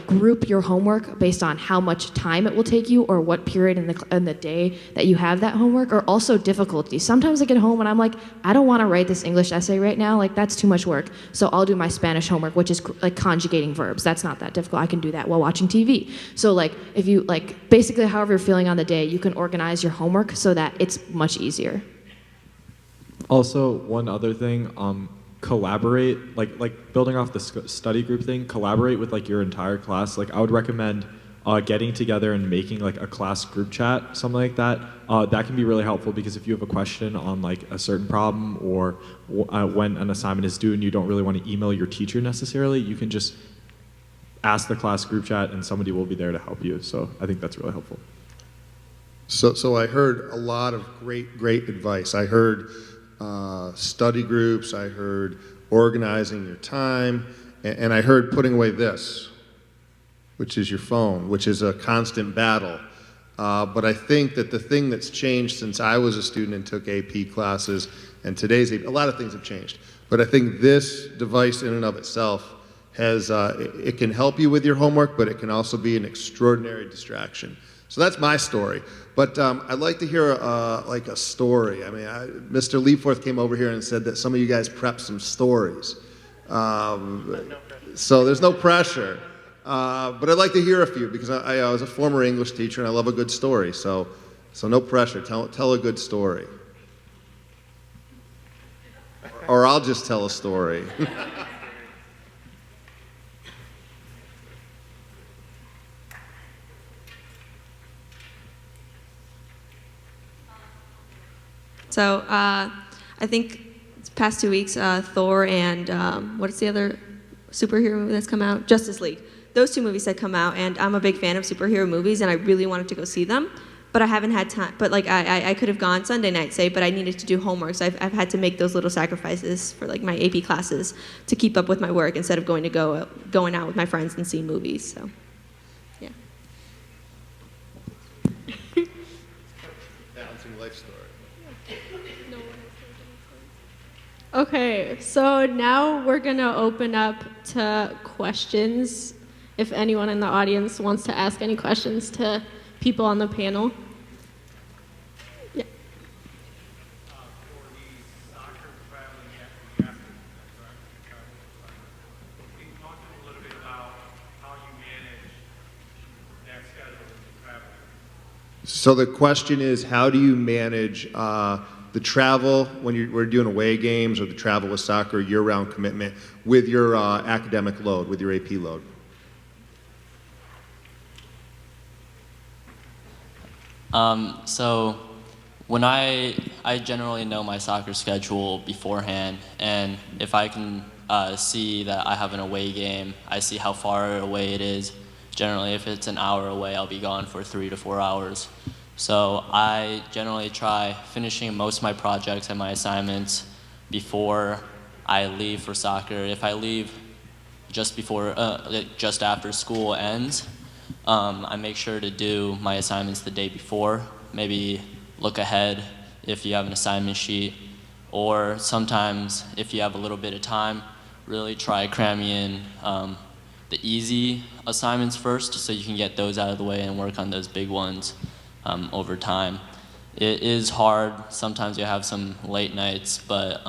group your homework based on how much time it will take you or what period in the day that you have that homework, or also difficulty. Sometimes I get home and I'm like, I don't want to write this English essay right now, like that's too much work. So I'll do my Spanish homework, which is like conjugating verbs. That's not that difficult. I can do that while watching TV. So like if you like basically however you're feeling on the day, you can organize your homework so that it's much easier.
Also, one other thing, collaborate, like building off the study group thing, collaborate with like your entire class. Like I would recommend getting together and making like a class group chat, something like that. That can be really helpful because if you have a question on like a certain problem or when an assignment is due and you don't really want to email your teacher necessarily, you can just ask the class group chat and somebody will be there to help you. So I think that's really helpful.
So I heard a lot of great advice. I heard study groups, I heard organizing your time, and I heard putting away this, which is your phone, which is a constant battle. But I think that the thing that's changed since I was a student and took AP classes, and today's AP, a lot of things have changed. But I think this device in and of itself has, it can help you with your homework, but it can also be an extraordinary distraction. So that's my story. But I'd like to hear like a story. I mean, Mr. Leaforth came over here and said that some of you guys prepped some stories. So there's no pressure. But I'd like to hear a few because I was a former English teacher and I love a good story. So no pressure. Tell a good story. Or I'll just tell a story.
So I think it's past 2 weeks, Thor and what's the other superhero movie that's come out? Justice League. Those two movies had come out, and I'm a big fan of superhero movies, and I really wanted to go see them, but I haven't had time. But like I could have gone Sunday night, say, but I needed to do homework, so I've had to make those little sacrifices for like my AP classes to keep up with my work instead of going out with my friends and seeing movies. So, yeah.
Balancing life story.
Okay, so now we're gonna open up to questions. If anyone in the audience wants to ask any questions to people on the panel. Yeah.
So the question is, how do you manage the travel when we're doing away games or the travel with soccer, year-round commitment with your academic load, with your AP load?
So when I generally know my soccer schedule beforehand, and if I can see that I have an away game, I see how far away it is. Generally, if it's an hour away, I'll be gone for 3 to 4 hours. So I generally try finishing most of my projects and my assignments before I leave for soccer. If I leave just after school ends, I make sure to do my assignments the day before. Maybe look ahead if you have an assignment sheet, or sometimes if you have a little bit of time, really try cramming in the easy assignments first so you can get those out of the way and work on those big ones over time. It is hard. Sometimes you have some late nights, but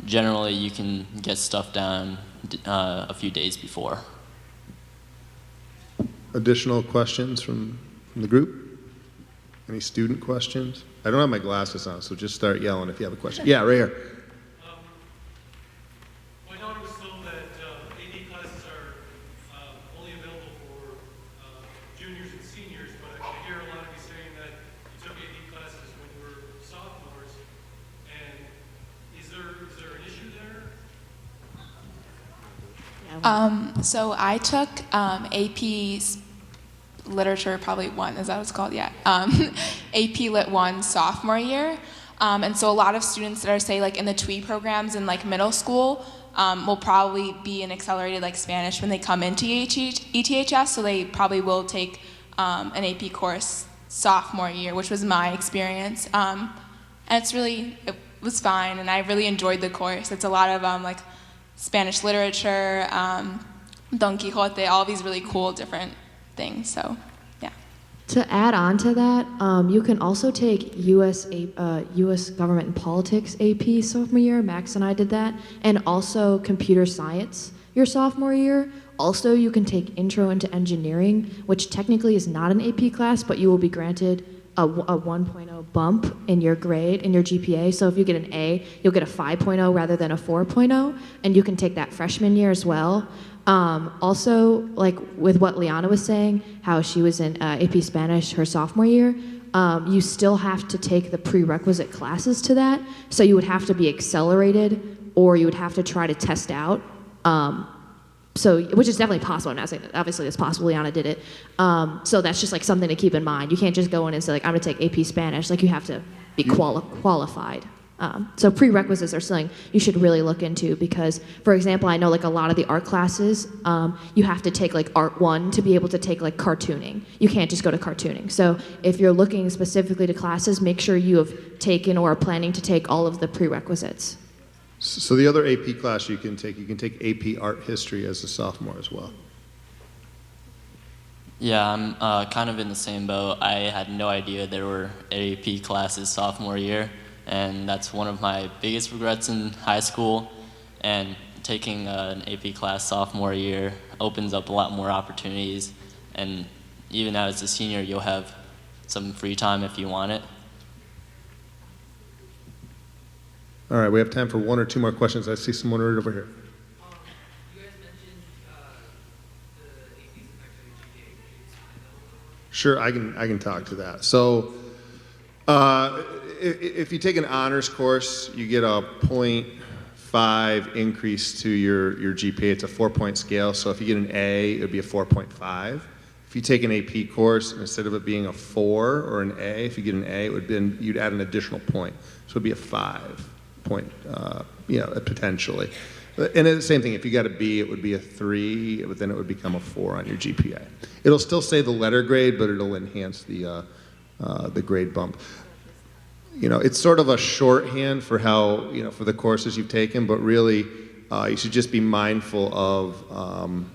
generally you can get stuff done a few days before.
Additional questions from the group? Any student questions? I don't have my glasses on, so just start yelling if you have a question. Yeah, right here.
My daughter was told that AD classes are only available for juniors and seniors, but I hear a lot of you saying that you took AD classes when you were sophomores. And is there an issue there?
So I took AP Literature, probably one, is that what it's called? Yeah. AP Lit 1 sophomore year. And so a lot of students that are, say, like in the TWE programs in like middle school will probably be in accelerated like Spanish when they come into ETHS, so they probably will take an AP course sophomore year, which was my experience. And it was fine, and I really enjoyed the course. It's a lot of like Spanish literature, Don Quixote, all these really cool different things, so yeah.
To add on to that, you can also take U.S. Government and Politics AP sophomore year. Max and I did that, and also Computer Science your sophomore year. Also, you can take Intro into Engineering, which technically is not an AP class, but you will be granted a 1.0 bump in your grade, in your GPA. So if you get an A, you'll get a 5.0 rather than a 4.0, and you can take that freshman year as well. Also, like with what Liana was saying, how she was in AP Spanish her sophomore year, you still have to take the prerequisite classes to that. So you would have to be accelerated, or you would have to try to test out. Which is definitely possible. I'm not saying that obviously it's possible. Liana did it. So that's just like something to keep in mind. You can't just go in and say like, I'm gonna take AP Spanish. Like you have to be qualified. So prerequisites are something you should really look into because, for example, I know like a lot of the art classes, you have to take like Art 1 to be able to take like cartooning. You can't just go to cartooning. So if you're looking specifically to classes, make sure you have taken or are planning to take all of the prerequisites.
So the other AP class you can take AP Art History as a sophomore as well.
Yeah, I'm kind of in the same boat. I had no idea there were AP classes sophomore year, and that's one of my biggest regrets in high school. And taking an AP class sophomore year opens up a lot more opportunities, and even as a senior, you'll have some free time if you want it.
All right, we have time for one or two more questions. I see someone right over here.
You guys mentioned the AP's effect on your GPA. Could you explain that a little more?
Sure, I can talk to that. So if you take an honors course, you get a 0.5 increase to your GPA. It's a 4-point scale, so if you get an A, it would be a 4.5. If you take an AP course, instead of it being a 4 or an A, if you get an A, you'd add an additional point. So it would be a 5 point, potentially. And the same thing, if you got a B, it would be a 3, but then it would become a 4 on your GPA. It'll still say the letter grade, but it'll enhance the grade bump. It's sort of a shorthand for how, for the courses you've taken, but really you should just be mindful of,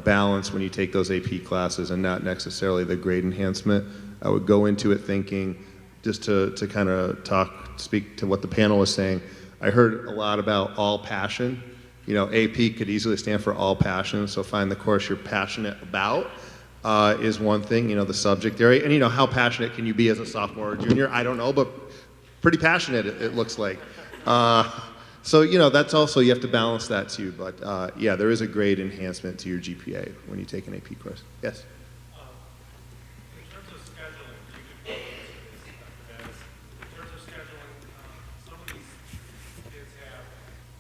balance when you take those AP classes and not necessarily the grade enhancement. I would go into it thinking, just to kind of speak to what the panel was saying, I heard a lot about all passion. AP could easily stand for all passion, so find the course you're passionate about. Is one thing, the subject area. And how passionate can you be as a sophomore or junior? I don't know, but pretty passionate it looks like. So, that's also, you have to balance that too. But yeah, there is a grade enhancement to your GPA when you take an AP course. Yes?
In terms of scheduling, you could in terms of scheduling, some of these kids have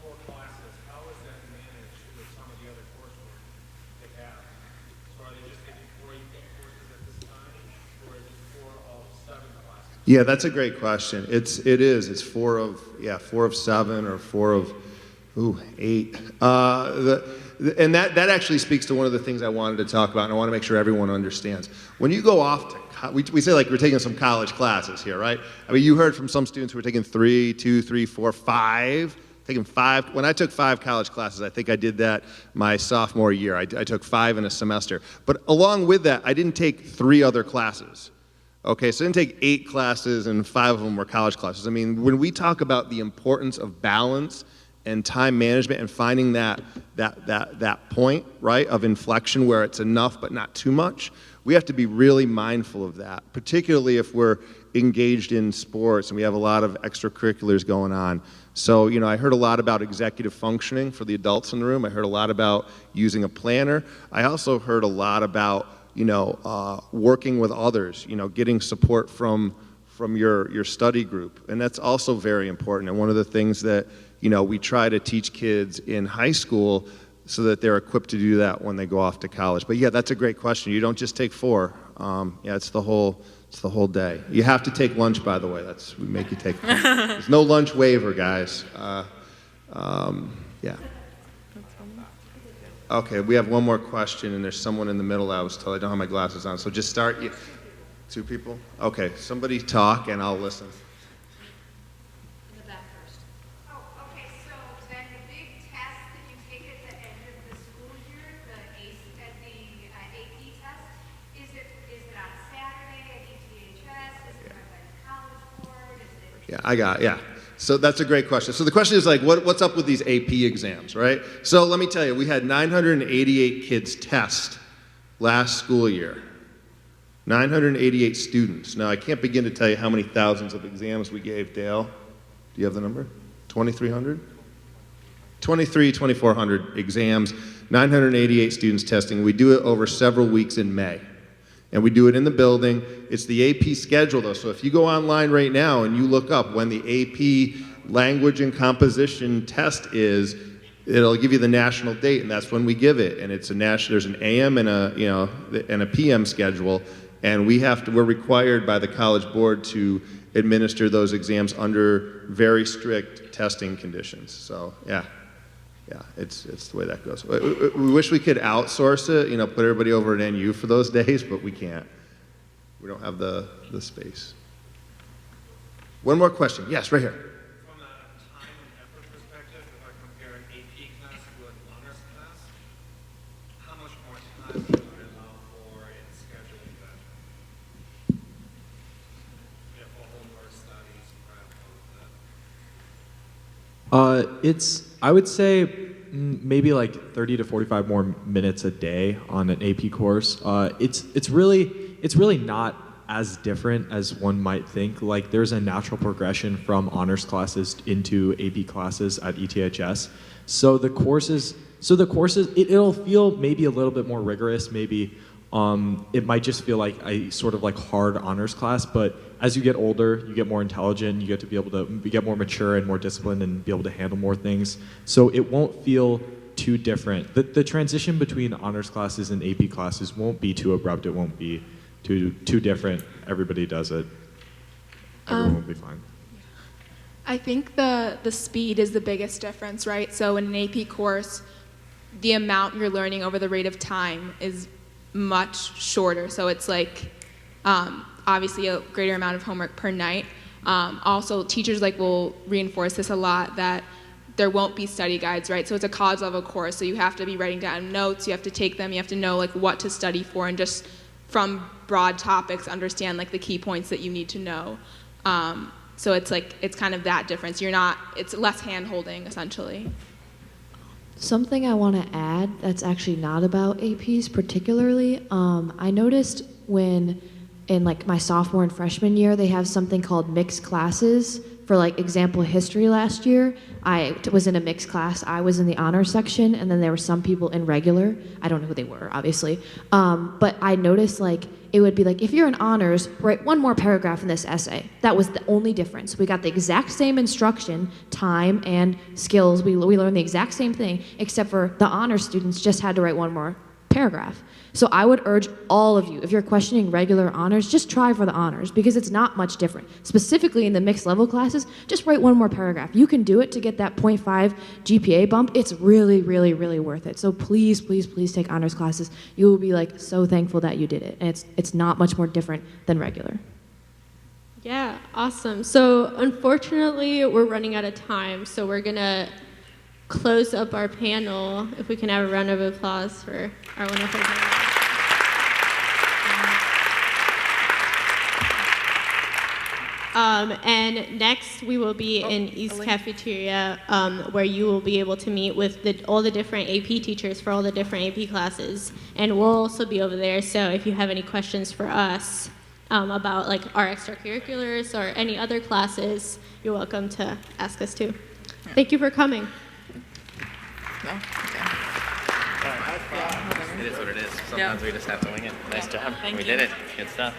4 classes. How is that managed with some of the other coursework they have? So are they just taking 4 AP courses at this time, or is it 4 of 7 classes?
Yeah, that's a great question. It is. It's 4 of 7 or 4 of 8. And that actually speaks to one of the things I wanted to talk about, and I want to make sure everyone understands. When you go off to we say like we're taking some college classes here, right? I mean, you heard from some students who were taking 3, 2, 3, 4, 5. Taking 5. When I took 5 college classes, I think I did that my sophomore year. I took 5 in a semester. But along with that, I didn't take 3 other classes. Okay, so I didn't take 8 classes and 5 of them were college classes. I mean, when we talk about the importance of balance and time management and finding that point, right, of inflection where it's enough but not too much, We have to be really mindful of that, particularly if we're engaged in sports and we have a lot of extracurriculars going on. So, I heard a lot about executive functioning for the adults in the room. I heard a lot about using a planner. I also heard a lot about, working with others, getting support from your study group. And that's also very important. And one of the things that, we try to teach kids in high school so that they're equipped to do that when they go off to college. But yeah, that's a great question. You don't just take 4. It's the whole day. You have to take lunch, by the way. We make you take lunch. There's no lunch waiver, guys. Yeah. Okay, we have one more question, and there's someone in the middle. I was told I don't have my glasses on, so just start. 2 people? Okay, somebody talk, and I'll listen. Yeah. So that's a great question. So the question is what's up with these AP exams, right? So let me tell you, we had 988 kids test last school year. 988 students. Now, I can't begin to tell you how many thousands of exams we gave. Dale, do you have the number? 2,300? 2,400 exams, 988 students testing. We do it over several weeks in May. And we do it in the building. It's the AP schedule, though. So if you go online right now and you look up when the AP language and composition test is, it'll give you the national date, and that's when we give it. And it's there's an AM and a PM schedule, and we're required by the College Board to administer those exams under very strict testing conditions. So yeah, it's the way that goes. We wish we could outsource it, put everybody over at NU for those days, but we can't. We don't have the space. One more question. Yes, right here.
From a time and effort perspective, if I compare an AP class to an honors class, how much more time would it allow for in scheduling that? For homework, studies, prep,
I would say maybe like 30 to 45 more minutes a day on an AP course. It's really not as different as one might think. Like there's a natural progression from honors classes into AP classes at ETHS. So the courses, it'll feel maybe a little bit more rigorous. Maybe it might just feel like a sort of like hard honors class, but as you get older, you get more intelligent, you get more mature and more disciplined and be able to handle more things. So it won't feel too different. The transition between honors classes and AP classes won't be too abrupt. It won't be too different. Everybody does it. Everyone will be fine.
I think the speed is the biggest difference, right? So in an AP course, the amount you're learning over the rate of time is much shorter. So it's like obviously a greater amount of homework per night. Also, teachers will reinforce this a lot, that there won't be study guides, right? So it's a college level course, so you have to be writing down notes, you have to take them, you have to know what to study for, and just from broad topics understand the key points that you need to know. So it's kind of that difference. It's less hand-holding essentially.
Something I want to add that's actually not about APs particularly, I noticed when in my sophomore and freshman year, they have something called mixed classes. For example, history last year, I was in a mixed class. I was in the honor section, and then there were some people in regular. I don't know who they were, obviously. But I noticed it would be if you're in honors, write one more paragraph in this essay. That was the only difference. We got the exact same instruction, time and skills. We learned the exact same thing, except for the honor students just had to write one more paragraph. So I would urge all of you, if you're questioning regular honors, just try for the honors, because it's not much different. Specifically in the mixed level classes, just write one more paragraph. You can do it to get that 0.5 GPA bump. It's really, really, really worth it. So please, please, please take honors classes. You will be so thankful that you did it. And it's not much more different than regular.
Yeah, awesome. So unfortunately, we're running out of time, so we're gonna close up our panel. If we can have a round of applause for our wonderful panel. And next, we will be in East Cafeteria, where you will be able to meet with all the different AP teachers for all the different AP classes. And we'll also be over there, so if you have any questions for us about like our extracurriculars or any other classes, you're welcome to ask us too. Thank you for coming.
It is what it is. Sometimes we just have to wing it. Nice job. We did it. Good stuff.